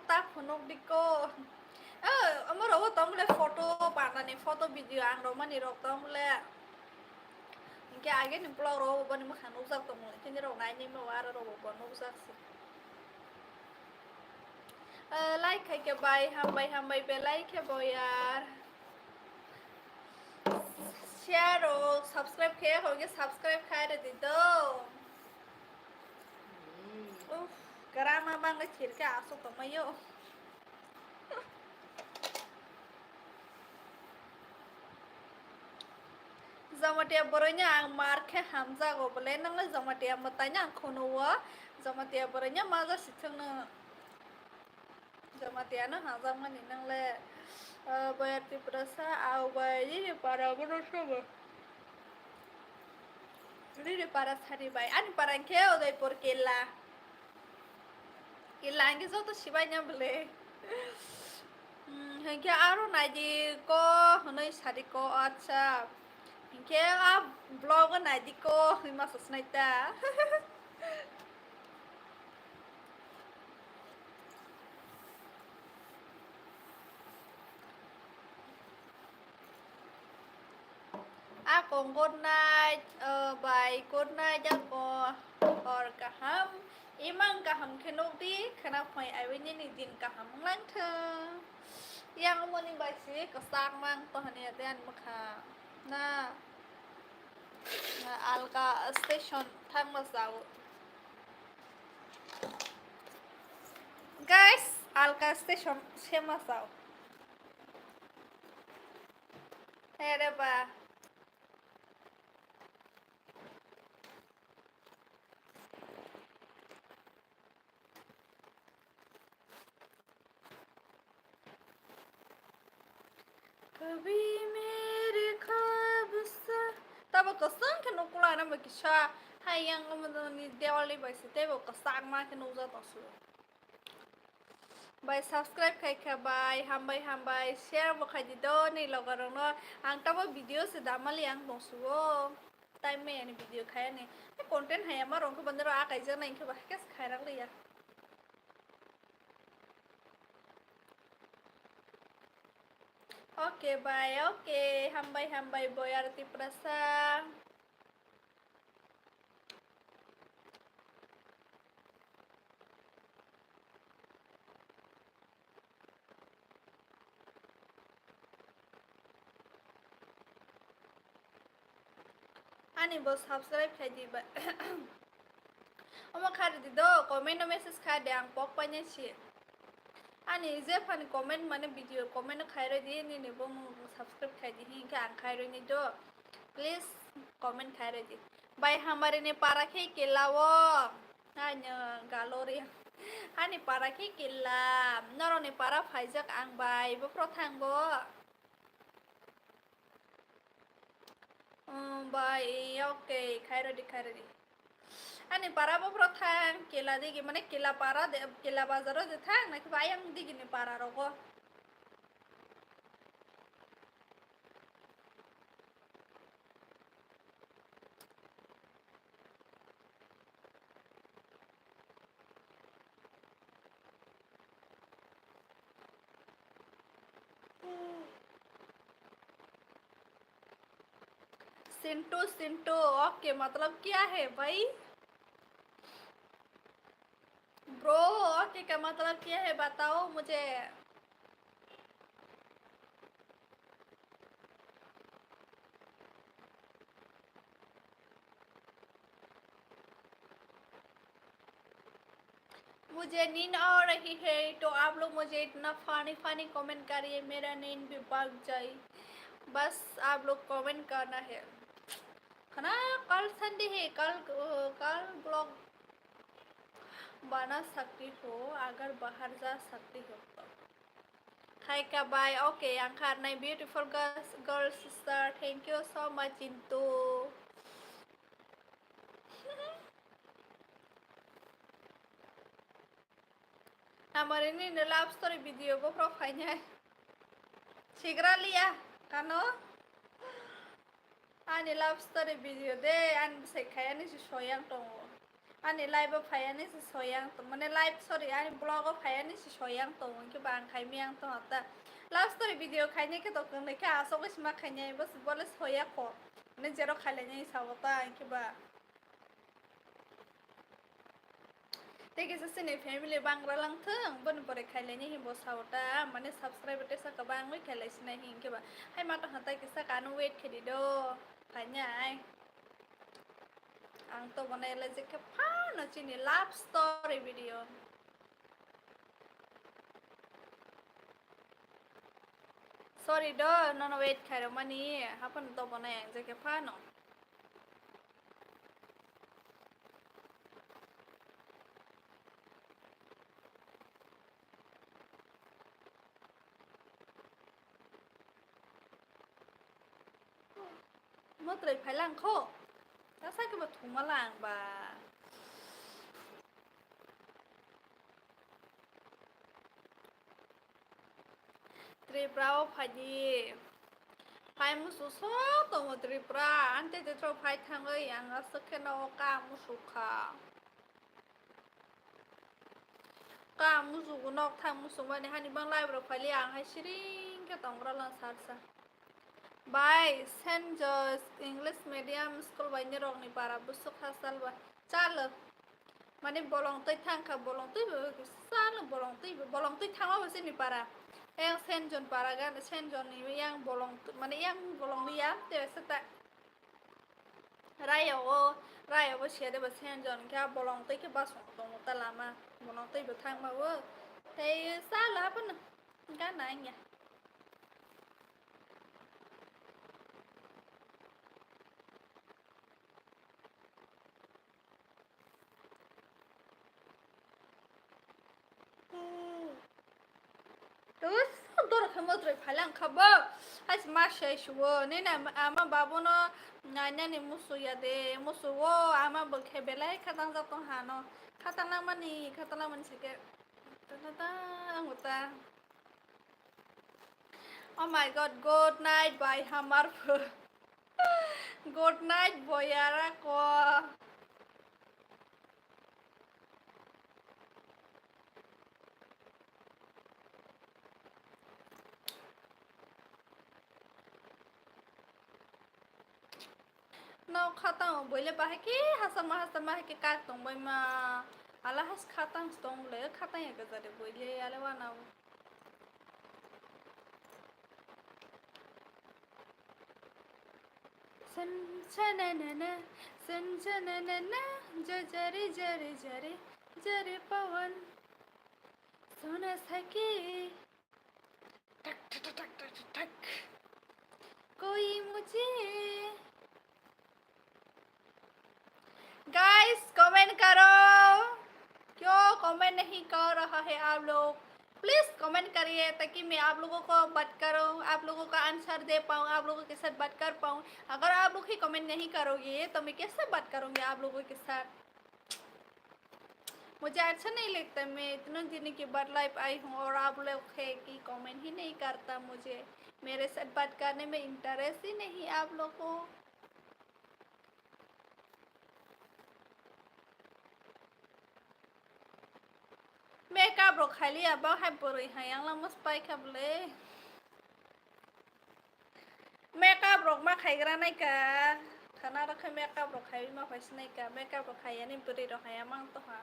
ta phunok diko amar ro tom le photo pata ni photo video ang ro mani ro tom le inke age ni plo ro bani ma khanu sak tom le tin ro nai ni ma war ro bonu sak si like khai ke bai ham bai pe like ke boy yaar share rồi subscribe khe hồi cái subscribe khai được thì đâu drama bang cái chuyện cái áo sốt mấy yo Jamatia borenya ang marke hamza go bole nang le Jamatia matanya ang khonuwa Jamatia borenya maza sithang na Jamatia na hamza mani nang le bayati prasa au bayi para borosho Riri para sari bai ani parang ke odai por kela kela ange zo to shibai nya bole Hingga aro naji ko honoi sari ko acha Hingga vlog naji ko hima sosnaita Ako good night bye good night ako or kaham imang kaham khenok di khana phai ai wen ni din kaham lang thơ yang mo ni bai si ka sang mang to hane den makha na na alka station thang ma sao guys alka station shema sao here ba कभी मेरे ख्वाब सा तब कसं के नुकुला ना बकिशा हाय yang ni Devali बाइसे तेबो कसang मा के नुजा तसु बाय सब्सक्राइब खाइ खा बाय हामबाय शेयर बो खाइ दिदो नि लगरंग न आं तब भिडियो से दामाली आं बसुओ टाइम में यानी भिडियो खाया ने कंटेंट हाय मा रंग को बंदरो आकाइ ज नाइ के बाकेस खाइरां लिया Oke, bye. Oke, hambai boy arti prasa. Ani bos subscribe khai di ba. Oma khar di do comment message khai de ang pok panya chi. Ani je fan comment mane video comment khai ro di ni bom subscribe khai di hi ka ang khai ro ni do. Please comment khai ro di. Bye hamare ne para khai kelawo. Hanya galori. Ani para khai kela. Noro ne para phaijak ang bai bo prothang bo. Bye. Okay, khai ro di. Ani para bo prothang kela digi mane kela para de kela bazaro de thang na ki bayang digi ni para rogo. Sintu okay मतलब क्या है भाई bro okay का मतलब क्या है बताओ मुझे मुझे नींद आ रही है तो आप लोग मुझे इतना फानी कमेंट करिए मेरा नींद भी भाग जाए बस आप लोग कमेंट करना है खाना कल संडे है कल ब्लॉग बना सकती हो अगर बाहर जा सकती हो तो हाय का बाय ओके अंकार नाइ beautiful girl sister thank you so much into हमारे नी लव स्टोरी वीडियो को प्रोफाइल है शीघ्र लिया कानो Ani love story video de an sekhaya ni soyang tongo ani live phaya ni soyang to mane live sorry ani blog phaya ni soyang tongo ke bang khai miang to ta love story video khai ni ke to kang ne ka aso ko sma khai ni bas bole soya ko ne zero khale ni sawata ke ba Tegi sini family bang ralang theng bon bore khaile ni himbo sauta mane subscribe te sa kabang wi khaile sina hin ke ba hai ma to hatai ke sa kanu wait khedi do phanya ai ang to banai le je ke pha no chini love story video sorry do no no wait khairo mani hapan to banai ang je ke pha no mo tre phai lang kho ta sa ke ba thung ma lang ba Tribrao phaji phai musu so to mo tripra ante te tro phai thang oi ang asakhe no ka musu kha ka musu gu nok thang musu ma ne hani bang lai bro phai li ang hai shring ke tong ra lan sar sa Bye Saint George English medium school bai ni rong ni para busuk hasal ba chal mane bolong toi thang kha bolong toi sal bolong toi thang ba sin ni para yang senjon paragan senjon ni yang bolong mane yang bolong ni ya te seta rayo wo sia de ba senjon ka bolong te ke ba song tong ta lama bolong te ba thang ma wo te sa la pa na ka na nya terus dor khamo tre phalang khabo has ma she shwo ne na ama babu no nanya ni musu ya de musu wo ama bol khebelai khatang ja tong hano khatang na mani sike ta nguta oh my god good night bye hamar good night boyara ko no khatang boile ba ke hasama ke ka tong bai ma ala has khatang tong le khatang ya ga de boile ale wa na san chanana san chanana jare jare jare jare pawan sona sake tak tak tak tak tak कोई मुझे guys comment करो क्यों comment नहीं कर रहा है आप लोग प्लीज कमेंट करिए ताकि मैं आप लोगों को बात करूं आप लोगों का आंसर दे पाऊं आप लोगों के साथ बात कर पाऊं अगर आप लोग ही कमेंट नहीं करोगे तो मैं कैसे बात करूंगी आप लोगों के साथ मुझे अच्छा नहीं लगता मैं इतने दिन के बाद लाइव आई हूँ और आप लोग है कि कमेंट ही नहीं करता मुझे मेरे साथ बात करने में इंटरेस्ट ही नहीं आप लोग को Makeup rồi khai lia bao hai bưởi hayang lang mas pai kable Makeup rồi ma khai gra nai ka khana ra khai makeup rồi khai ma phai snai ka makeup rồi khai ani bưởi rồi khai mang to ha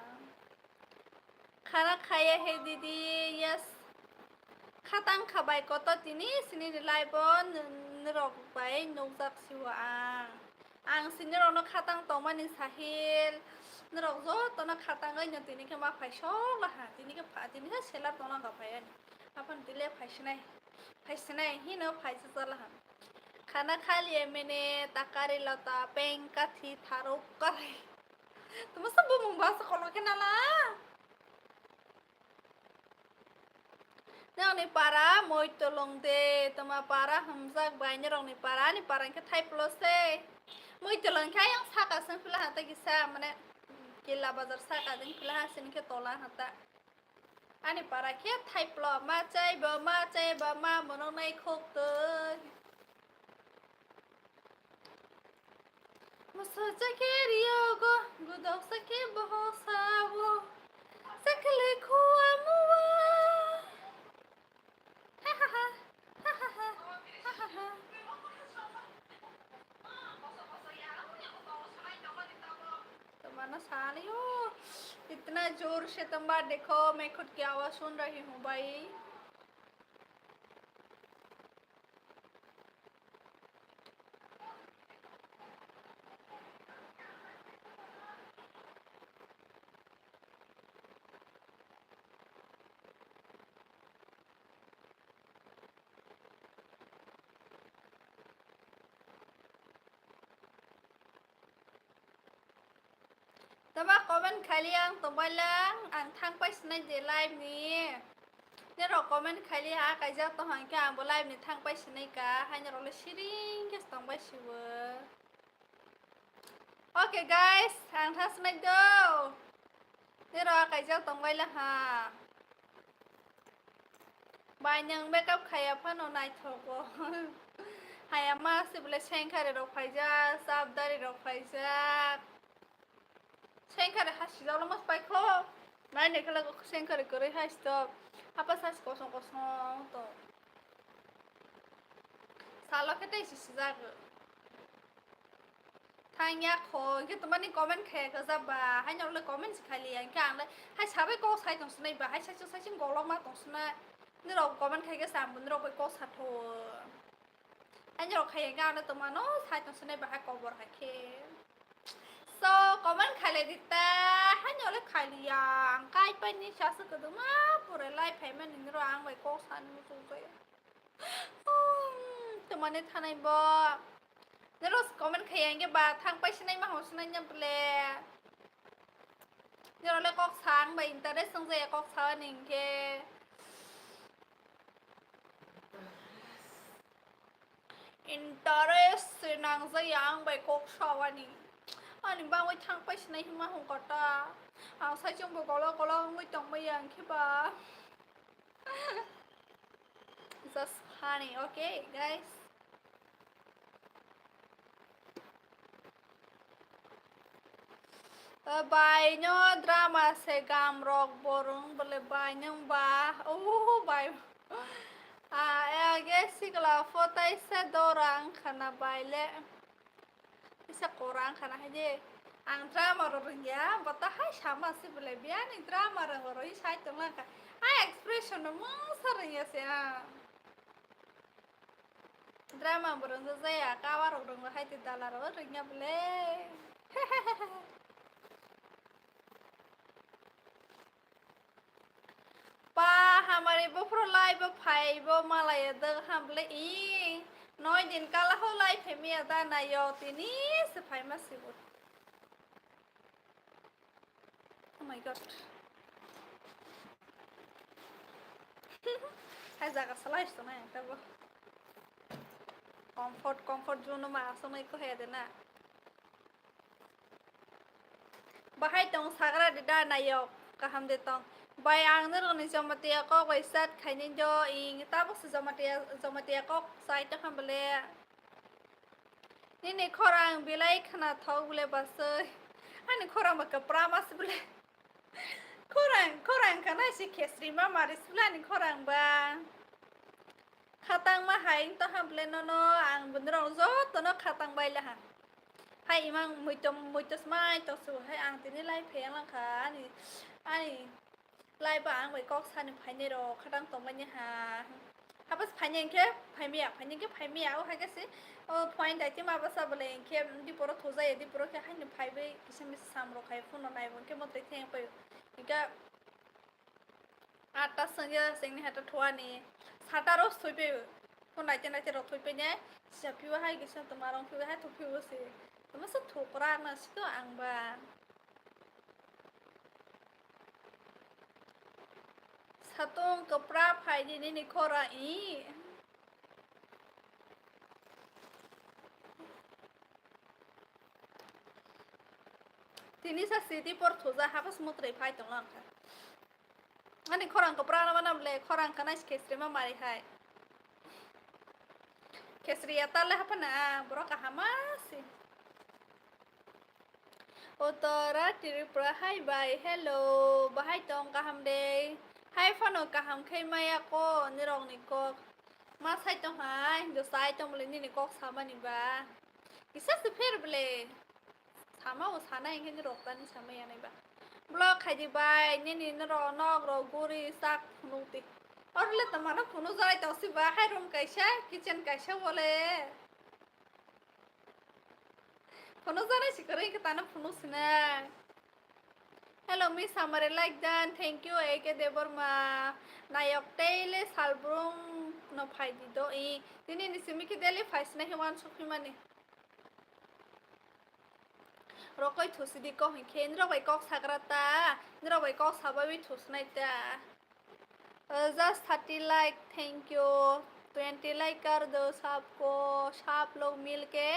khana khai he didi yes khatang khabai ko to tini sini lai bon nrok bai nojak siwa ang sini ro no khatang to mani sahil nrok zo to na khatang ai tini ke ma phai so la ha tini ke pha tini ke sela to na ka phai ani apan tile phai snai hi no phai sa la ha खाना खा लिए मैंने तकारी लता पेंग का थी थारो कर तुम सब मुंबा से खोलो के नाला Nang ni para moi tolong de tama para hamzak banyak orang ni para ke thai plose moi tolong kaya yang saka sen pula hata kisa mana kila bazar saka den pula hasin ke tola hata ani para ke thai plo ma chai ba ma monong nai khok te Masaja ke riogo gudok sake bohosa wo sakle kuamua Mana sali yo कितना जोर से तुम बात देखो मैं खुद की आवाज सुन रही हूँ भाई Tama comment kalian tumbalang ang thang pa snai de live ni. Ni ro comment kali ha ka ja to han ka ang live ni thang pa snai ka ha ni ro le shiring ke stong ba shiwa. Okay guys, ang thang snai do. Ni ro ka ja tong ba la ha. Bài nhân make up khay apa no nai thoko. Hay ama sibule chen kare ro phai ja, sab dari ro phai ja. Senkare hashi dalam mas baik lo. Nah ini kalau aku senkare kore hashi to apa sas kosong kosong to. Salah kita isi zaga. Tanya ko kita mana komen kayak kezaba hanya oleh komen sekali yang kan le. Hai sabai kau saya tong senai bah hai saya golong mah tong senai. Ni ro komen kayak kesam bener ro kau satu. Hanya ro kayak kan le teman oh saya tong senai bah kokborok ke. So, comment kali dita hanya oleh kalian kai pani chasa kedua pura live payment ini orang baik kosan itu ya. Teman itu tanai bo. Terus comment kalian ke bah thang pai senai mah senai nyample. Ni oleh kok sang baik interest sengse kok sang ningke. Interest nang sayang baik kok sawan ni. Anh ba quay thang bay này mà không có ta sai trong bộ có lo quay tổng bây giờ khi bà just funny okay guys bài nhá drama sẽ gam rock borong bele bài nhung ba bài à guess là photo sẽ dorang khana bài lệ bisa korang karena aja ang drama orang ya bata hai sama sih berlebihan nih drama orang saya tuh lah kan expression memang sering ya sih drama orang tuh saya kawar orang hai tidak lah orangnya boleh pa hamari bopro live phai bo malaya deng hamble i nói đến cả là hôm nay phải mía ta này yo tini sẽ phải mất sự bút. Oh my god. Hay giờ cái slide số này các bạn. Comfort zone mà số này có hệ thế nào. Bahai tong sagra di da này yo kaham de tong. Bài ang nơ ni Jamatia ko quay sát khai nên cho ing ta bốc sự Jamatia ko sai ta kham bele ni ni khorang bilai khana thau bele basai ani khorang baka pramas bele khorang kana si khesri ma maris bele ni khorang ba khatang ma hai ta ham bele no ang bunrong zo to no khatang bai la ha hai imang muitos mai to su hai ang tini lai pheng lang kha ani lai bang với con san phải nhớ đồ khá đang tổng bên nhà hà hấp bớt phải nhanh kia phải miệng hay cái gì point đại mà bớt sao blên kia đi bora thua ra đi bora kia hay nhớ phải với cái gì mình sam rồi hay phun online vẫn cái một cái thằng phải cái atas saja sing hata thua ni sata ros thui pe phun đại trên ros thui pe nhé sẽ phiu hay cái sao tụi mà phiu hay thui phiu gì tụi nó sắp thuộc ra mà sắp ăn bà Satong kepra phai di ni khora i tini sa city por thoza habas mutre phai tong lang kha ani khorang kepra na manam le khorang kana skesre ma mari hai kesri ata le hapa na bro ka hamasi Otora Tripura hai bye hello bahai tong kaham de hai fano kaham khai maya ko nirong ni ko ma sai tong hai do sai tong le ni ko sama ni ba isa se pher ble sama o sana ing ni rok ta ni sama ya nei ba blog khai di bai ni ni nó ro nok ro guri sak phunu ti or le ta mana phunu jai ta si ba hai room kaisa kitchen kaisa bole phunu jai si kare ke ta na phunu sina hello miss Hamari like dan thank you eke debor ma nayok tele salbrung no phai di do I tini ni simi ki dele phais na hiwan sukhi mani rokoi thusi di ko hin ro bai kok sagrata ro bai kok sabawi thus nai ta just 30 like thank you 20 like कर दो सबको सब लोग मिल के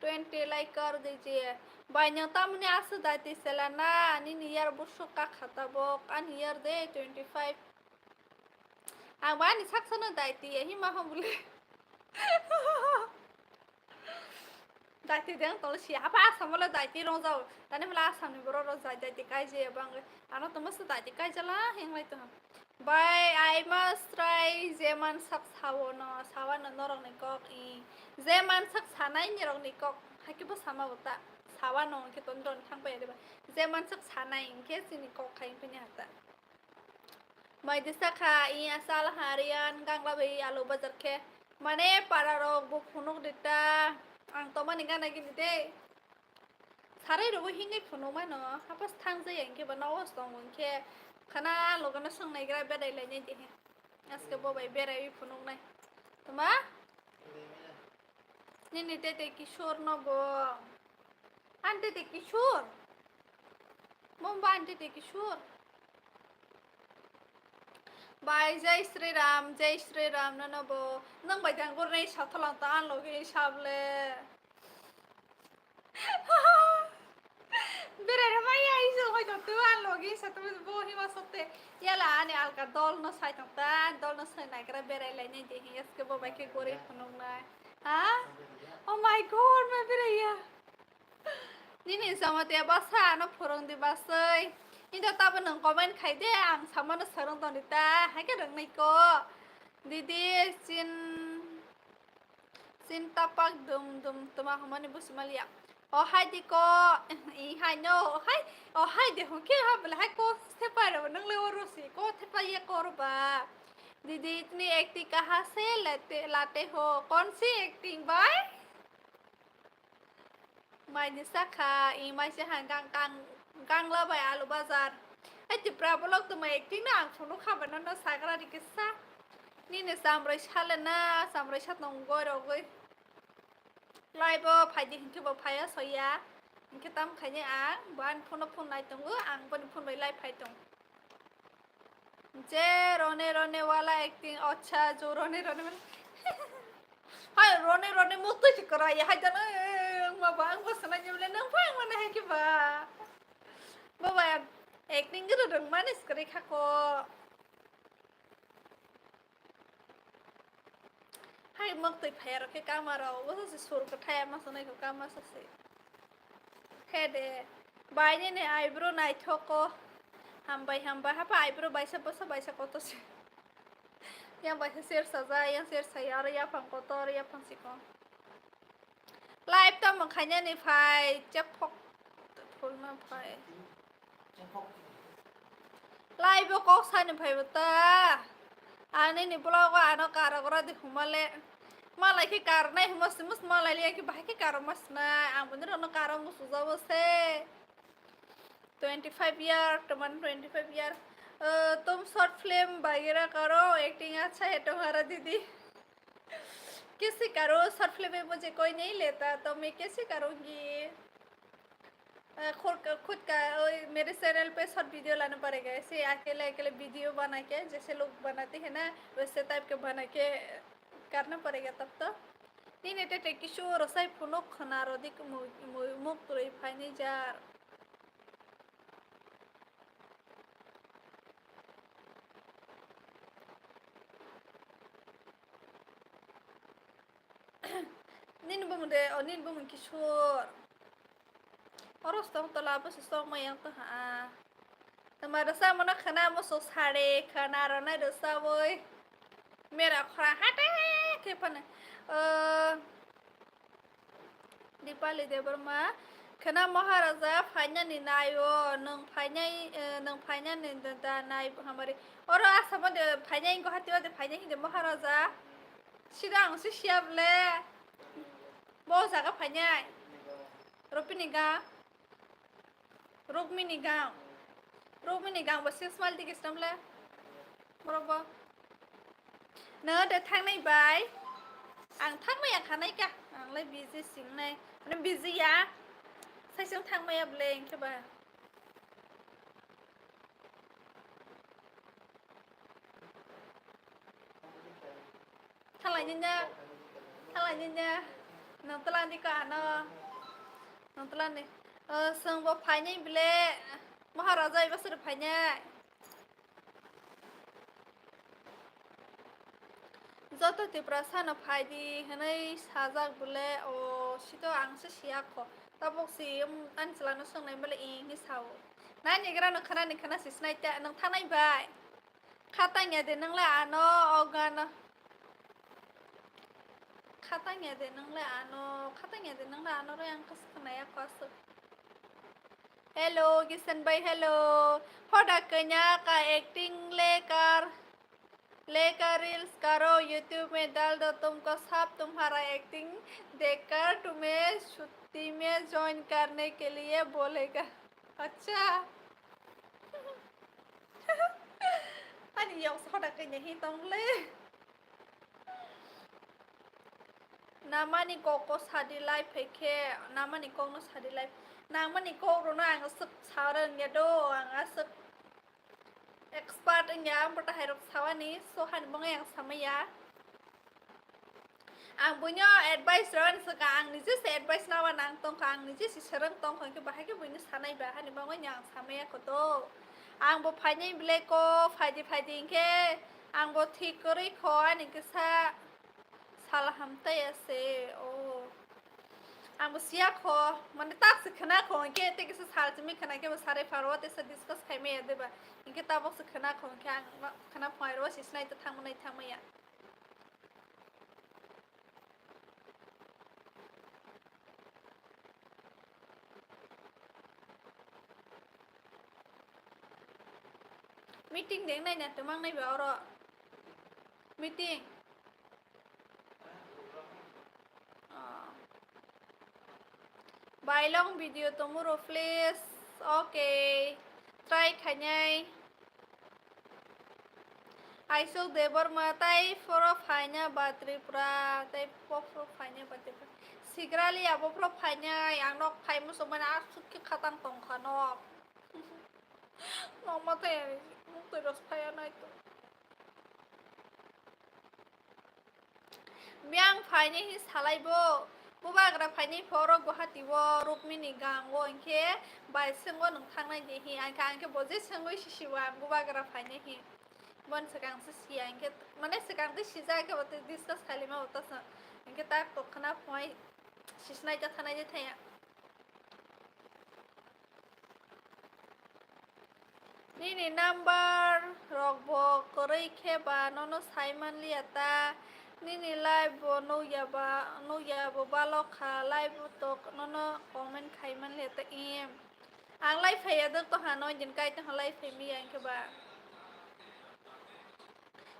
20 like कर दीजिए बाइन्यता मने आसु दाती सेलाना नि नियर बुसु का खताबो an here दे 25 आवानी सक्सन दाती यही मा हम बोले दाती दें तो सियापा समले दाती रो जाओ तने मला सामने बरो रो जाय दाती काय जे बांग आनो तो मस्त दाती काय जला हेंग लाइ तो हम Bye, I must try Zeman sak sawono sawana norong ni kok I Zeman sak sanai ni rong ni kok hakibo sama bota sawano ke tondron thang pa yade ba Zeman sak sanai ke sini kok kain punya hata Mai disa kha I asal harian gang labi alu bazar ke mane para rok bu phunuk dita ang to mani gana gini de Sarai ro hingai phunuk ma no hapas thang je yang ke ba nawas tong ke खाना लोगों संग नहीं करा बेराय लाइने दे आज के बबाई बेराय फुनुक नाय तमा निनी ते किशोर न बो आंटे ते किशोर मुंबा आंटे ते किशोर बाय जय श्री राम न बो नंग बाय दांगुर नै साथलां ता आन लोगे साबले बेराय माया इजो होय तो आन लोगे साथबे बो हिमा सते याला आने अलका दल न साइ ता दल न साइ नागरा बेराय लाइने दे यसके बबाई के गोरे फुनुक नाय हा ओ माय गॉड मैं बेराया निनि जमाते बासा न फोरं दि बासै इन्दा ताबो नों कमेन्ट खाइ दे आं सामानो सरं दनिता हाके रोंनाय को दीदी सिन तापाक दुम दुम तमा हमनि बुसमालिया ओ हाय दिको I हाय नो ओ हाय दे हो के हा बला हाय को से पारो नंग ले ओरोसी को थे पाए करबा दीदी इतनी एक्टिंग कहाँ से लाते हो कौन सी एक्टिंग बाय माय निसाखा I माय से हां गांग ला बाय आलू बाजार ai tipra bolok to mai acting na ang phunu khaba na sagra dikisa ni ne samrai sale na samrai sat nong goi ro goi live phai di hintu bo phaya soya inke tam khanye ang ban phun nai tongo ang ban phun bai live phai tong je rone wala acting acha jo rone hai rone mutu chikra ya hai jana ma bang basana jule nang phang mana hai ki ba baba acting gero dong manis kare khako hai mak tui phaya ro ke kamara wo se sur ka thaya ma sanai ko kama sa se khede bai ne eyebrow nai thoko hambai hapa eyebrow baisa koto se yang baisa ser saja yang ser sayar ya phang kotor ya phang siko live ta ma khanya ni phai chep phok phul ma phai live ko sa ni phai bata ani ni blog ano kara gora di humale malai ke karna humas malai liya ki bahai ke karamas na ang bener ono kara musuza bose 25 year teman 25 year तुम short film वगैरह करो acting अच्छा है तुम्हारा दीदी कैसे करो short film में मुझे कोई नहीं लेता तो मैं कैसे करूँगी खुद का मेरे चैनल पे शॉर्ट वीडियो लाना पड़ेगा ऐसे अकेले वीडियो बना के जैसे लोग बनाते हैं ना वैसे टाइप के बना के करना पड़ेगा तब तो नहीं नेटे किशोर रसाई फुनो खनारो दिक मुक तुरई फाइनी jar nin bumun kishor oros tong tola bus song mayang to ha tamara sa mana khana mo so sare khana rona do sa boy mera khra hate ke pan dipali de burma Kena Maharaja Fanya ni nayo nung Fanya ni da nai Hamari. Ora asama de Fanya ingo hati de Fanya hi de Maharaja. Sidang si siap le. Bo zaga Fanya. Rupini ga. Rukmini ga. Rukmini ga ba 6 mal dik istam le. Borobo. Nơ de thang nai bai. Ang thang mai ang khanai ka. Ang lai busy sing nai. Anh busy ya. Sai sing thang mai ab leng ke ba. Thang lại nha. Nang telan di ka no. Nang telan ni. Seng bo phanya bile. Maharaja iba sur phanya. Joto ti prasana phaidi hanai sajak bule o sito angse siako. Tabok si an selana song nai bale ing hi saw. Nani gra no khana ni khana sisnai ta nang thanai bai. Khatanya de nang la ano ogana. Khatanya de nang la ano ro yang kas khnaya kwas. Hello Kisan bhai hello. Hoda kanya का acting लेकर reels करो YouTube में डाल दो तुमको सब तुम्हारा acting देखकर तुम्हें छुट्टी में ज्वाइन करने के लिए बोलेगा अच्छा anh dòng sao đặt cái nhà tông lê namani koko sadi life peke namani kong no sadi life namani kong ro na ang suk saran ya do ang suk expert nya bata hairok sawani so han bang yang samaya ang punya advice ron saka ang ni se advice na wanang tong kang ni si serang tong khong ke bahai ke buini sanai ba han bang yang samaya ko to ang bo phai bile ko phai ke ang bo thik kori kho ani ke sa salah hamtai ase o ang bo sia kho mane tak se khana kho ke te ke sa sal chimi khana ke sare farwa te sa discuss khai me de ba inke tabok se khana kho ke ang khana phai ro sisnai ta thangmaya meeting deng nai na tumang nai ba ro meeting by long video tomorrow please okay try khanyai I show debar matai for phanya batripra tai pop phanya batripra sigrali abo pro phanya yang nok phai mu somana sukki khatang tong khanok no mate tu ros phaya nai to miang phanya hi salai bo bubagra phani phoro guhati wo rukmini gang wo inke bai sengo nang thangnai de hi anka anke boje sengo sisiwa bubagra phani hi bon sekang sisi inke mane sekang de sija ke bote discuss khali ma utas inke ta to khana phoi sisnai ta thanai de thaya ni number rokbo korei kheba nono saiman liata nini live no yaba balok kha live to nono comment khaiman le ta em ang live phaya dak to hano jin kai ta live phemi ang ke ba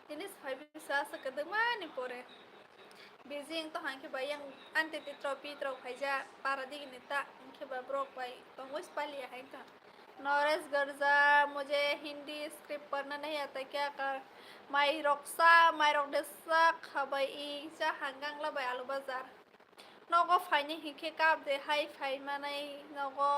ini sai bisa sakadma ni pore beijing to hang ke ba yang ante ti tropi tro khaija paradig ni ta ang ke ba brok bai to hois pali hai ka नॉरेस गर्जा मुझे Hindi script पढ़ना नहीं आता क्या कर माई रोक्सा खबाई जा हंगांग लबाय आलू बाजार नगो फाइनी हिखे काप दे high phi माने नगो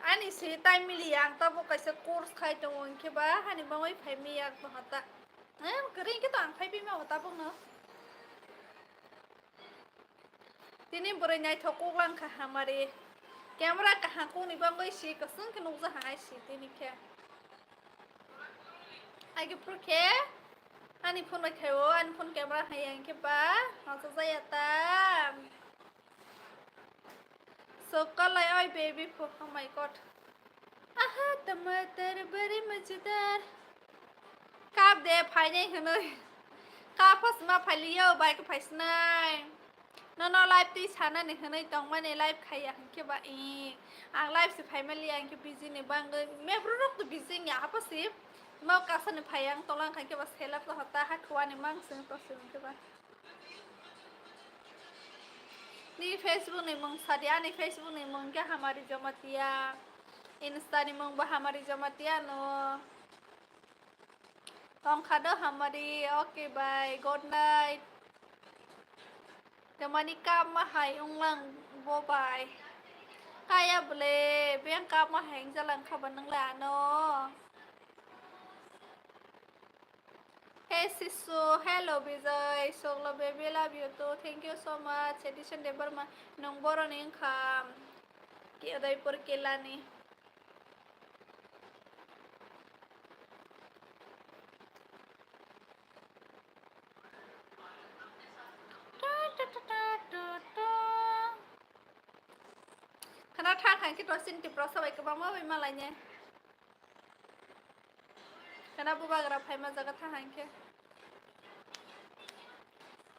ani si time mili yang ta bo kaisa course khai to onke ba hani bangoi phai mi yak to hata kering ke to ang phai bi ma hota bo no tini bore nyai thokok lang kha hamari camera ka ha ko ni bangoi si ka sung ke nukza hai si tini ke age pro ke ani phone mai khayo ani phone camera hai yang ke ba ha sa jayata so kalai oi baby oh my god aha tamatar bari majidar kap de phai nei hanoi Kapas ma phaliyo bai ka phaisnai no live ti sana ni hanai tong ma ne live khaya ke ba I ang live se family ang ke busy ne bang me brok to busy nya apa sih mau kasan ne phayang tolang khan ke ba selap to hata ha khwa ne mang sing to sing ke ba ni Facebook ni mong sadia ni Facebook ni mong ke Hamari Jamatia Insta ni mong ba Hamari Jamatia no tong khado Hamari okay bye good night Jamani kam ma hai ung lang bo bye kaya boleh biang kam ma hang jalan khaban nang la no Hey Sisu, hello Bizay, Soglo baby, love you too. Thank you so much. Edition debar ma nong boro ning kham. Ki aday por kelani. Kana thang khang ki tosin ti prosa bai ka bama bai malanya. Kana buba gra phai ma jaga thang ke.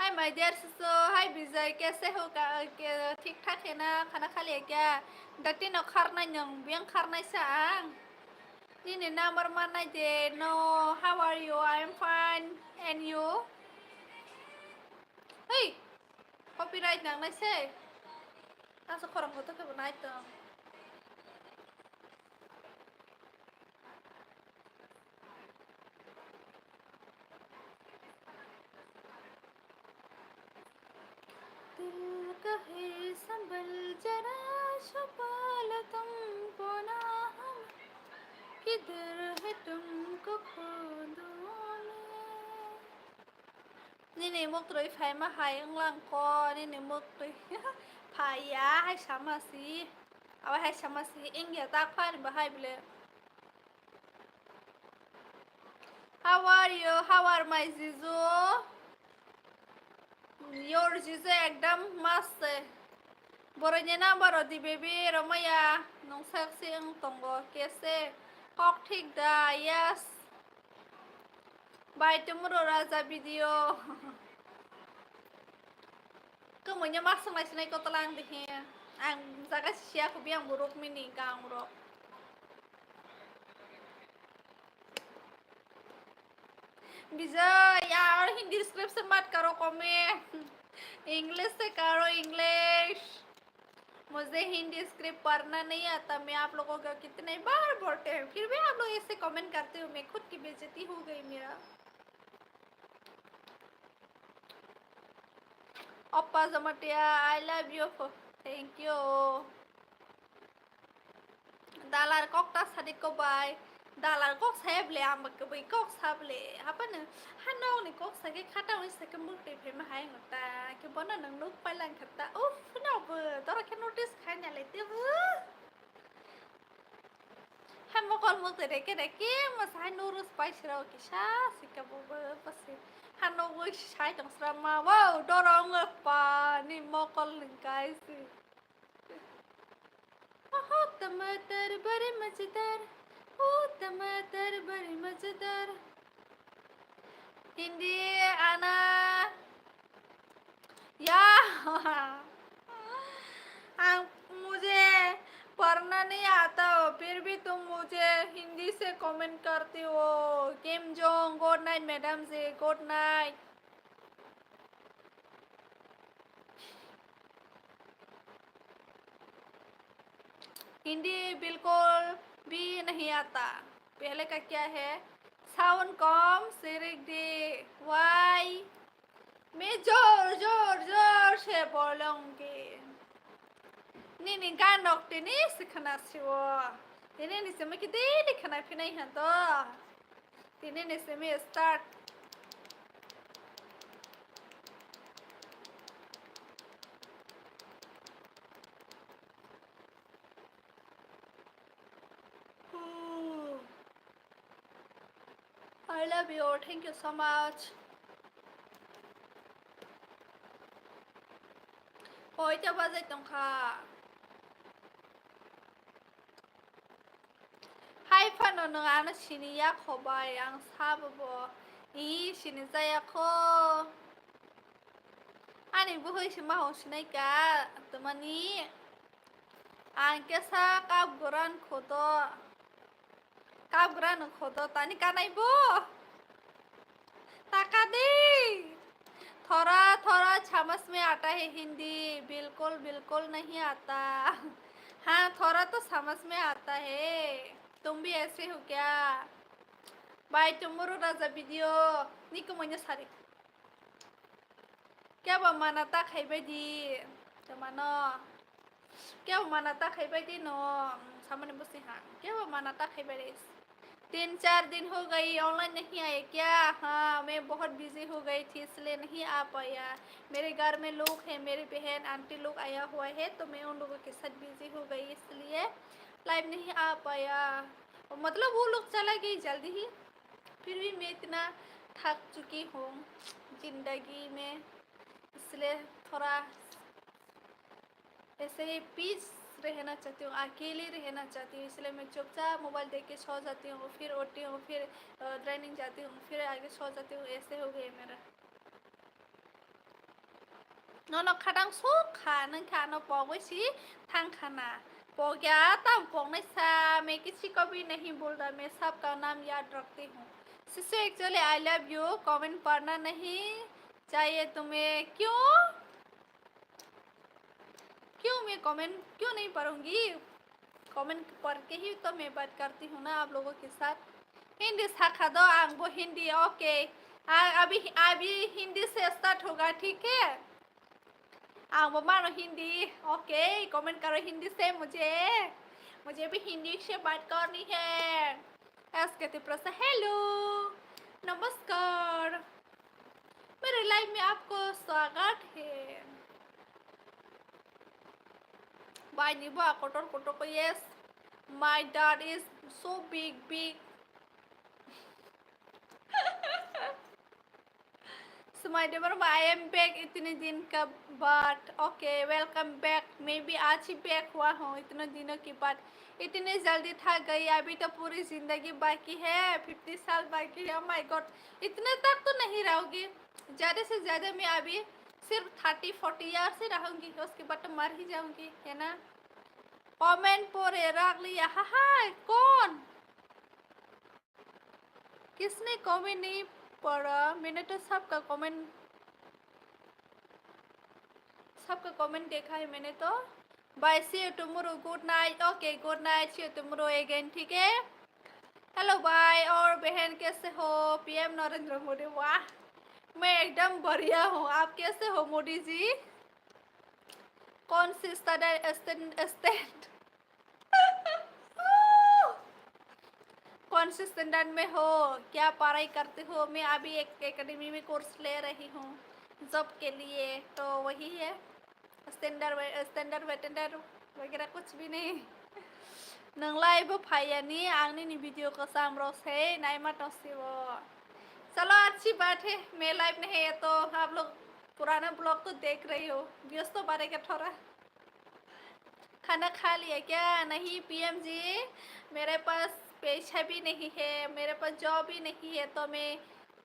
Hi my dear Sisu, hi Bizay, कैसे हो का ठीक ठाक है ना खाना खा लिया क्या डटी न खारना nyong biang खारना sang Nini number mana je no how are you I'm fine and you Hey copyright nang nai se ta sa khorang ko to ke banai to दिल कहे संभल जरा छुपा लो तुमको ना हम किधर है तुमको खो दूं Nini muk trui phai ma hai ang lang ko Nini muk trui phai ya hai sama si awa hai sama si India tak phai ba hai bile How are you how are my Zizu Your Zizu ekdam mast Boranya na baro di baby Ramaya nong sexy ang tongo kese Kok thik da yes Bye tomorrow raja video Kemunya masang lai sinai ko talang dihe ang jaga siya ko biang buruk mini kang buruk Bijay यार Hindi description मत करो comment English से करो English मुझे Hindi script पढ़ना नहीं आता मैं आप लोगों को कितने बार बोलते हैं फिर भी आप लोग ऐसे कमेंट करते हो मैं खुद की बेइज्जती हो गई मेरा Oppa Jamatia I love you thank you Dalar kok ta sadik ko bye Dalar kok sable am ke bai kok sable apa ne hanong ni kok sage khata oi sake muk te phe ma hai ngota ke bona nang nuk pailan khata uf na bu tora ke notice khai na le te bu han mo kol muk te de ke ma sai nurus pai sira ki sha sika bu pasi han no oi sai tang sra ma wow dorong pa ni mo kol linkai si टमाटर बड़े मजेदार ओ टमाटर बड़े मजेदार हिंदी आना या मुझे पढ़ना नहीं आता हो फिर भी तुम मुझे हिंदी से कमेंट करती हो Kim Jong good night madam से गुड नाइट हिंदी बिल्कुल भी नहीं आता पहले का क्या है साउंड कम सिरिक दे वाई मैं जोर जोर जोर से बोलूंगी Nini ganok tini sikhana siwo Tini ni simi ki dini khana pinai hanto Tini ni simi start I love you thank you so much Koi ta bazai tong kha Hai fano nang ana sini ya khobai ang sababo I sini zayaku. Ani buhay si maho sinay ka. Tumani. Angke sa kabguran khoto. Kabguran khoto tani kanay bo. ताकादी थोड़ा थोड़ा समझ में आता है हिंदी बिल्कुल बिल्कुल नहीं आता हाँ थोड़ा तो समझ में आता है तुम भी ऐसे हो क्या बाय टुमारो राजा वीडियो निको मैंने सारी क्या बमानाता खाइबायदि तमानो क्या बमानाता खाइबायदि नो सामने बसे हाँ क्या बमानाता खाइबायदि 3-4 दिन हो गई ऑनलाइन नहीं आए क्या हाँ मैं बहुत बिजी हो गई थी इसलिए नहीं आ पाया मेरे घर में लोग हैं मेरी बहन आंटी लोग आया हुआ है तो मैं उन लोगों के साथ बिजी हो गई इसलिए लाइव नहीं आ पाया मतलब वो लोग चला गई जल्दी ही फिर भी मैं इतना थक चुकी हूँ जिंदगी में इसलिए थोड़ा ऐसे ही पीस रहना चाहती हूँ अकेले रहना चाहती हूँ इसलिए मैं चुपचाप मोबाइल देख के सो जाती हूँ फिर उठती हूँ फिर ट्रेनिंग जाती हूँ फिर आगे सो जाती हूँ ऐसे हो गए मेरा nó khadang số khả năng khả nó bỏ cái gì thang khả na bỏ क्या तब बोलने सा मैं किसी को भी नहीं बोल रहा मैं सबका नाम याद रखती हूँ sister actually I love you comment पढ़ना नहीं चाहिए तुम्हें क्यों मैं कमेंट क्यों नहीं पढ़ूंगी कमेंट पढ़ के ही तो मैं बात करती हूँ ना आप लोगों के साथ हिंदी सीखा दो वो हिंदी ओके अभी अभी हिंदी से स्टार्ट होगा ठीक है वो मानो हिंदी ओके कमेंट करो हिंदी से मुझे भी हिंदी से बात करनी है ऐसे प्रश्न हेलो नमस्कार मेरे लाइव में आपको स्वागत है बाय निबा कोटर कोटर को yes my dad is so big smile I am back इतने दिन का बाद ओके वेलकम बैक मैं भी आज ही बैक हुआ हूँ इतने दिनों के बाद इतने जल्दी थक गई अभी तो पूरी जिंदगी बाकी है 50 साल बाकी है माय गॉड इतने तक तो नहीं रहोगी ज़्यादा से ज़्यादा मैं अभी सिर्फ 30-40 ईयर्स ही रहूँगी उसके बाद तो मर ही जाऊँगी है ना कमेंट पर रख लिया हाँ कौन किसने कमेंट नहीं पढ़ा मैंने तो सबका कमेंट देखा है मैंने तो bye see you tomorrow good night okay good night see you tomorrow again ठीक है हेलो बाय और बहन कैसे हो पीएम नरेंद्र मोदी वाह मैं एकदम बढ़िया हूँ आप कैसे हो मोदी जी कौन सी स्टैंड कौन से स्टैंडर्ड में हो क्या पढ़ाई करते हो मैं अभी एक एकेडमी में कोर्स ले रही हूँ जॉब के लिए तो वही है स्टैंडर्ड वेटेंडर वगैरह कुछ भी नहीं नंगलाइबो फायानी आंगनी नी वीडियो को सामरोस है नाइमा टोसिवो चलो अच्छी बात है मैं लाइव नहीं है तो आप लोग पुराना ब्लॉग तो देख रही हो व्यस्त तो बारे का थोड़ा खाना खा लिया क्या नहीं पीएम जी मेरे पास पैसा भी नहीं है मेरे पास जॉब भी नहीं है तो मैं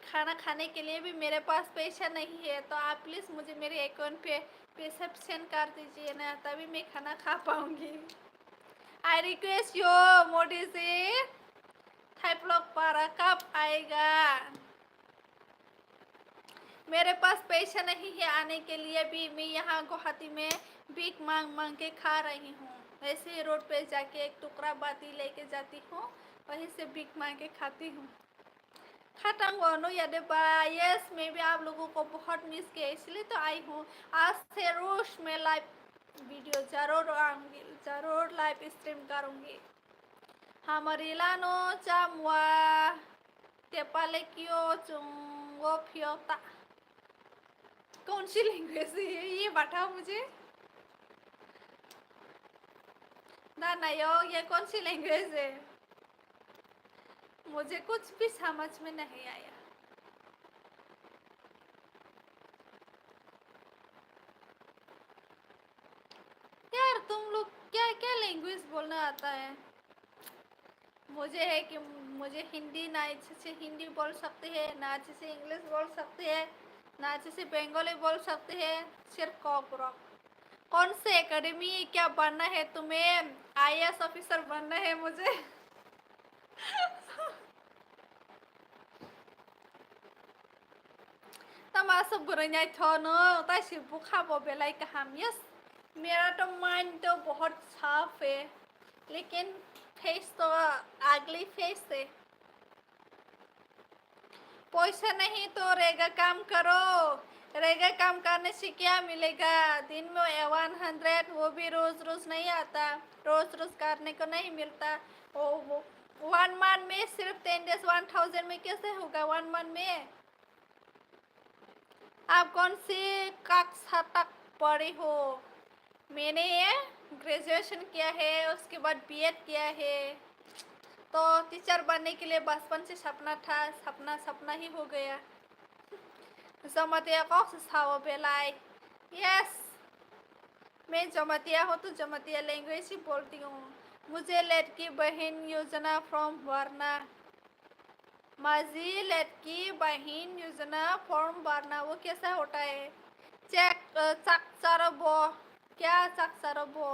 खाना खाने के लिए भी मेरे पास पैसा नहीं है तो आप प्लीज़ मुझे मेरे अकाउंट पे पैसा सेंड कर दीजिए ना तभी मैं खाना खा पाऊँगी I request you Modi ji थाई ब्लॉग पर कब आएगा मेरे पास पैसा नहीं है आने के लिए भी मैं यहाँ गुवाहाटी में भीख मांग के खा रही हूँ ऐसे ही रोड पे जाके एक टुकड़ा बाती लेके जाती हूँ वहीं से भीख मांग के खाती हूँ खत्म याद यस मैं भी आप लोगों को बहुत मिस किया इसलिए तो आई हूँ आज से रोज में लाइव वीडियो जरूर आऊँगी जरूर लाइव स्ट्रीम करूँगी हमारी लानो चामुआ तेपाले क्यों चुंगो फियोता कौन सी लैंग्वेज है ये बताओ मुझे ना यो ये कौन सी लैंग्वेज है मुझे कुछ भी समझ में नहीं आया यार तुम लोग क्या क्या लैंग्वेज बोलना आता है मुझे है कि मुझे हिंदी ना अच्छे से हिंदी बोल सकते हैं, ना अच्छे से इंग्लिश बोल सकते हैं, ना अच्छे से बंगाली बोल सकते हैं, सिर्फ कोकबरक। कौन से एकेडमी क्या बनना है तुम्हें? आईएएस ऑफिसर बनना है मुझे। तमाशा बुराई थो न ताइसे बुखा बो बेलाई कहाम। यस, मेरा तो माइंड तो बहुत साफ है, लेकिन फेस तो अगली फेस है। पैसा नहीं तो रेगा काम करो। रेगा काम करने से क्या मिलेगा? दिन में 100, वो भी रोज रोज नहीं आता, रोज रोज करने को नहीं मिलता। वो 1 मंथ में सिर्फ 10 डेज 1000 में कैसे होगा 1 मंथ में? आप कौन सी कक्षा तक पढ़े हो? मैंने ग्रेजुएशन किया है, उसके बाद बीएड किया है। तो टीचर बनने के लिए बचपन से सपना था, सपना सपना ही हो गया। जमातिया कौन सा बेलाई? यस, मैं जमातिया हूँ तो जमातिया लैंग्वेज ही बोलती हूँ। मुझे लड़की बहन योजना फॉर्म भरना। माझी लड़की बहन योजना फॉर्म भरना, वो कैसा होता है? साक्षरबो। क्या साक्षरबो?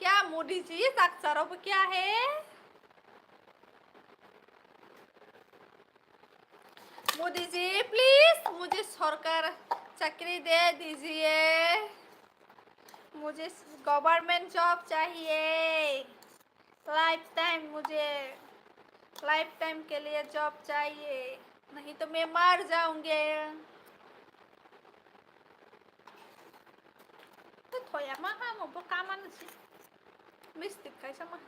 क्या मोदी जी साक्षरबो क्या है? मोदी जी प्लीज मुझे सरकार चाकरी दे दीजिए। मुझे गवर्नमेंट जॉब चाहिए। लाइफ टाइम, मुझे लाइफ टाइम के लिए जॉब चाहिए, नहीं तो मैं मर जाऊंगे। तो थोड़ा महा मोबो कामन सी मिस्टेक kai sama.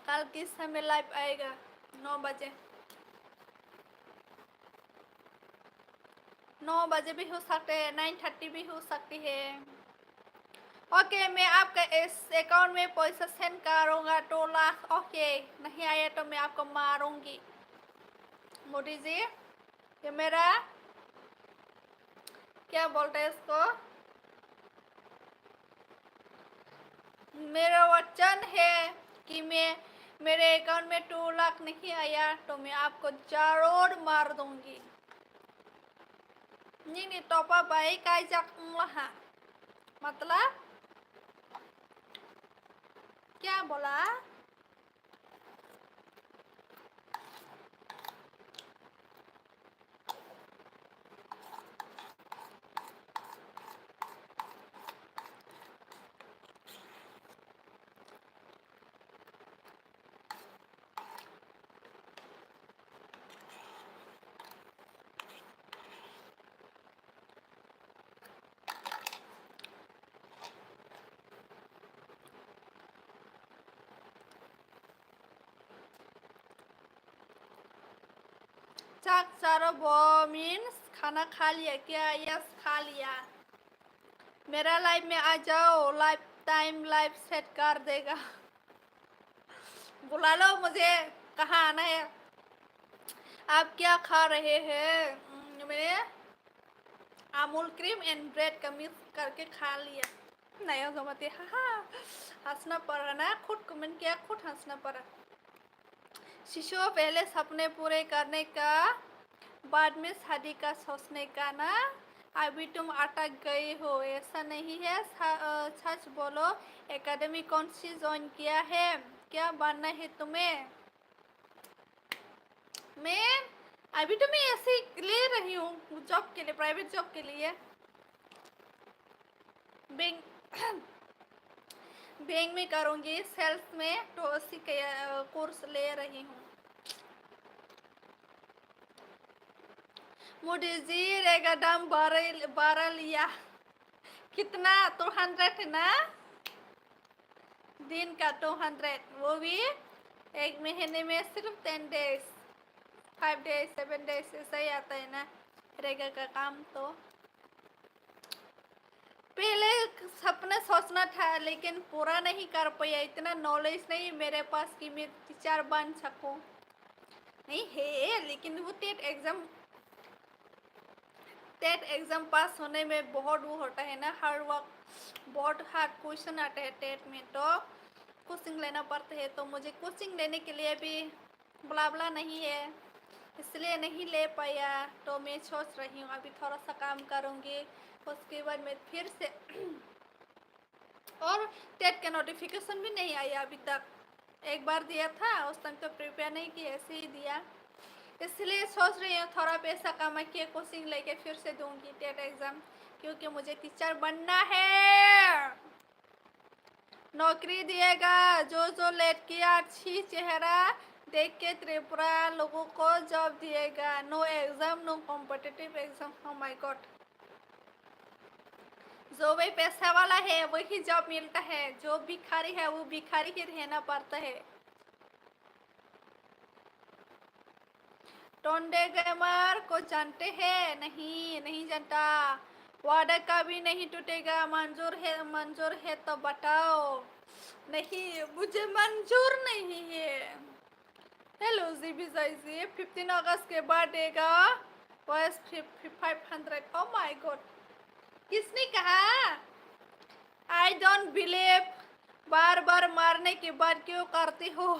कल किस समय लाइव आएगा? 9 बजे। 9 बजे भी हो सकते हैं, 9:30 भी हो सकती है। ओके, मैं आपका इस अकाउंट में पैसा सेंड करूँगा 2 लाख। ओके, नहीं आया तो मैं आपको मारूंगी। मोदी जी, ये मेरा क्या बोलते हैं इसको, मेरा वचन है कि मैं मेरे अकाउंट में 2 लाख नहीं आया तो मैं आपको जरूर मार दूंगी। नहीं टॉपा भाई काय जहा मतलब क्या बोला? वो मीन्स खाना खा लिया क्या? यस, खा लिया। मेरा लाइफ में आ जाओ, लाइफ टाइम लाइफ सेट कर देगा। बुला लो मुझे, कहाँ आना है? आप क्या खा रहे हैं? मैंने अमूल क्रीम एंड ब्रेड का मिक्स करके खा लिया। नहीं समझते, हाँ हंसना पड़ा ना, खुद कमेंट किया, खुद हंसना पड़ा। शिशु पहले सपने पूरे करने का, बाद में शादी का सोचने का ना। अभी तुम अटक गए हो, ऐसा नहीं है। सच बोलो, एकेडमी कौन सी ज्वाइन किया है? क्या बनना है तुम्हें? मैं अभी तो मैं ऐसे ले रही हूँ जॉब के लिए, प्राइवेट जॉब के लिए। बैंक बैंक में करूँगी, सेल्स में, तो उसी के कोर्स ले रही हूँ। मोदी जी रेगा दाम बढ़ा लिया। कितना? 200 है ना? दिन का 200, वो भी एक महीने में सिर्फ 10 डेज, 5 डेज 7 डेज ऐसा ही आता है ना रेगा का काम। तो पहले सपना सोचना था लेकिन पूरा नहीं कर पाया, इतना नॉलेज नहीं मेरे पास कि मैं टीचर बन सकूं। नहीं है लेकिन वो टेट एग्जाम पास होने में बहुत वो होता है ना, हार्ड वर्क, बहुत हार्ड क्वेश्चन आते हैं टेट में, तो कोचिंग लेना पड़ता है। तो मुझे कोचिंग लेने के लिए भी बुलावला नहीं है, इसलिए नहीं ले पाया। तो मैं सोच रही हूँ अभी थोड़ा सा काम करूँगी, उसके बाद मैं फिर से और टेट का नोटिफिकेशन भी नहीं आया अभी तक। एक बार दिया था, उस टाइम तो प्रिपेयर नहीं किया, ऐसे ही दिया। इसलिए सोच रही हूँ थोड़ा पैसा कमा के कोचिंग लेके फिर से दूंगी टेट एग्जाम, क्योंकि मुझे टीचर बनना है। नौकरी दिएगा जो जो लेट किया, अच्छी चेहरा देख के त्रिपुरा लोगों को जॉब दिएगा। No exam, no competitive exam. Oh my god, जो भी पैसा वाला है वही जॉब मिलता है, जो भिखारी है वो भिखारी ही रहना पड़ता है। टोंडे गेमर को जानते हैं? नहीं, नहीं जानता। वादा कभी नहीं टूटेगा। मंजूर है तो बताओ। नहीं, मुझे मंजूर नहीं है। हेलो जी विजय जी, 15 अगस्त के बाद देगा बस 500। ओ माय गॉड, किसने कहा? I don't believe. बार बार मारने के बाद क्यों करती हो?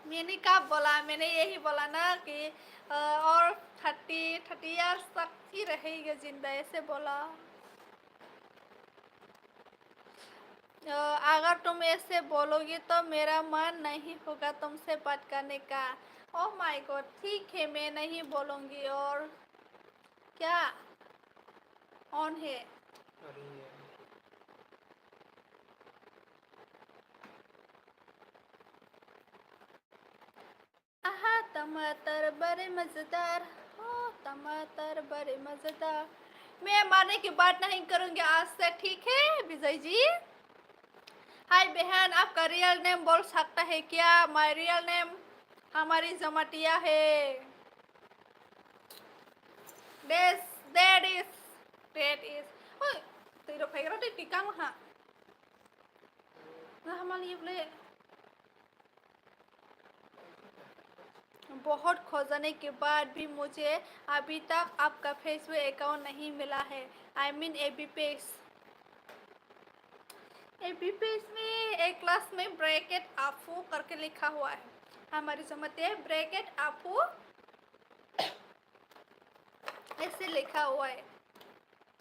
मैंने कब बोला? मैंने यही बोला ना कि और 30 ईयर्स तक ही रहेगी जिंदा, ऐसे बोला। अगर तुम ऐसे बोलोगी तो मेरा मन नहीं होगा तुमसे बात करने का। ओह माय गॉड, ठीक है मैं नहीं बोलूंगी। और क्या ऑन है? आहा टमाटर बड़े मजेदार, ओ टमाटर बड़े मजेदार। मैं मारने की बात नहीं करूंगी आज से, ठीक है विजय जी? हाय बहन, आपका रियल नेम बोल सकता है क्या? माय रियल नेम हमारी जमाटिया है। That is ओए तेरो फेवरेट टीका वहाँ ना हमारे ये बोले। बहुत खोजने के बाद भी मुझे अभी तक आपका फेसबुक अकाउंट नहीं मिला है। I mean AB page. AB page में एक क्लास में ब्रैकेट आपू करके लिखा हुआ है। हमारी जमाते ब्रैकेट आपू ऐसे लिखा हुआ है,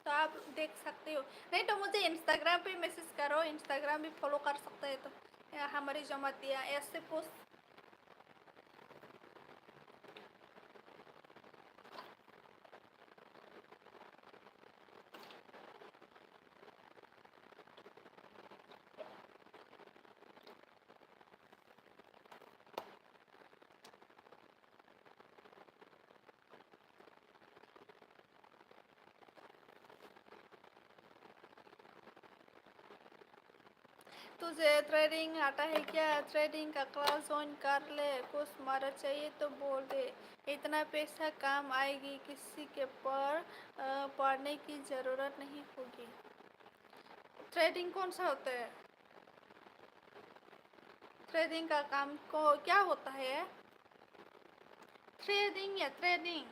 तो आप देख सकते हो। नहीं तो मुझे इंस्टाग्राम पे मैसेज करो, इंस्टाग्राम भी फॉलो कर सकते हैं। तो हमारी जमातिया ऐसे पोस्ट। तुझे ट्रेडिंग आता है क्या? ट्रेडिंग का क्लास ज्वाइन कर ले, कुछ मदद चाहिए तो बोल दे। इतना पैसा काम आएगी, किसी के पर पढ़ने की ज़रूरत नहीं होगी। ट्रेडिंग कौन सा होता है? ट्रेडिंग का काम को क्या होता है? ट्रेडिंग या ट्रेडिंग?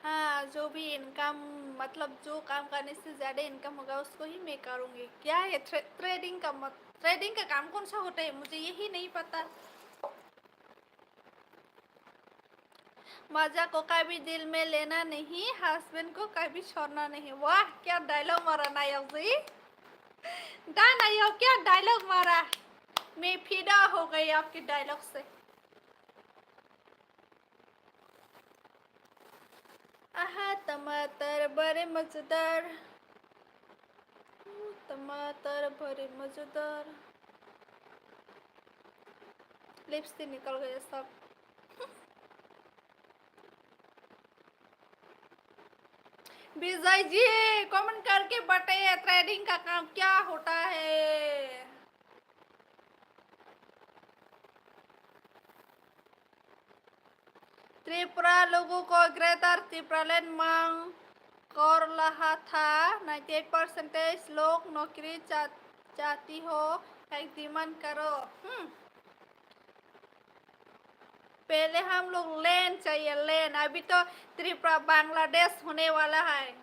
हाँ, जो भी इनकम, मतलब जो काम करने से ज़्यादा इनकम होगा उसको ही मैं करूँगी। क्या है ट्रेडिंग का ट्रेडिंग का काम कौन सा होता है? मुझे यही नहीं पता। मजा को कभी दिल में लेना नहीं, हस्बैंड को कभी छोड़ना नहीं। वाह क्या डायलॉग मारा नायक जी। नायक क्या डायलॉग मारा, मैं फिदा हो गई आपके डायलॉग से। आहा टमाटर बड़े मजेदार, टमाटर बड़े मजेदार। लिपस्टिक निकल गया सब। विजय जी कमेंट करके बताइए ट्रेडिंग का काम क्या होता है? त्रिपुरा लोगों को ग्रेटर त्रिपुरालैंड मांग कर रहा था। 98% लोग नौकरी चाहती हो, एक डिमांड करो। पहले हम लोग लैंड चाहिए, लैंड। अभी तो त्रिपुरा बांग्लादेश होने वाला है।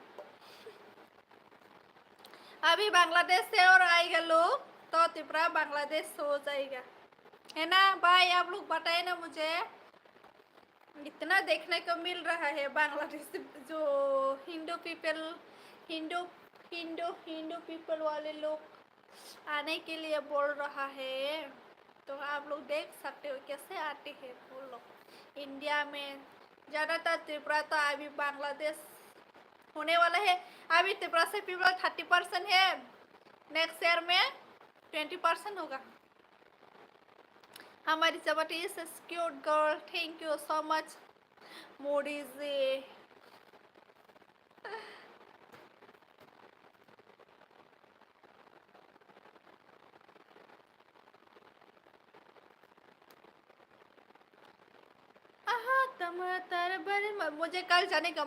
अभी बांग्लादेश से और आएगा लोग तो त्रिपुरा बांग्लादेश हो जाएगा, है ना भाई? आप लोग बताए ना मुझे, इतना देखने को मिल रहा है बांग्लादेश जो हिंदू पीपल, हिंदू हिंदू हिंदू पीपल वाले लोग आने के लिए बोल रहा है। तो आप लोग देख सकते हो कैसे आते हैं वो लोग इंडिया में। ज़्यादातर त्रिपुरा तो अभी बांग्लादेश होने वाला है। अभी त्रिपुरा से पीपल 30% है, नेक्स्ट ईयर में 20% होगा। हमारी जमाती is a cute girl, thank you so much Modi ji. मुझे कल जाने का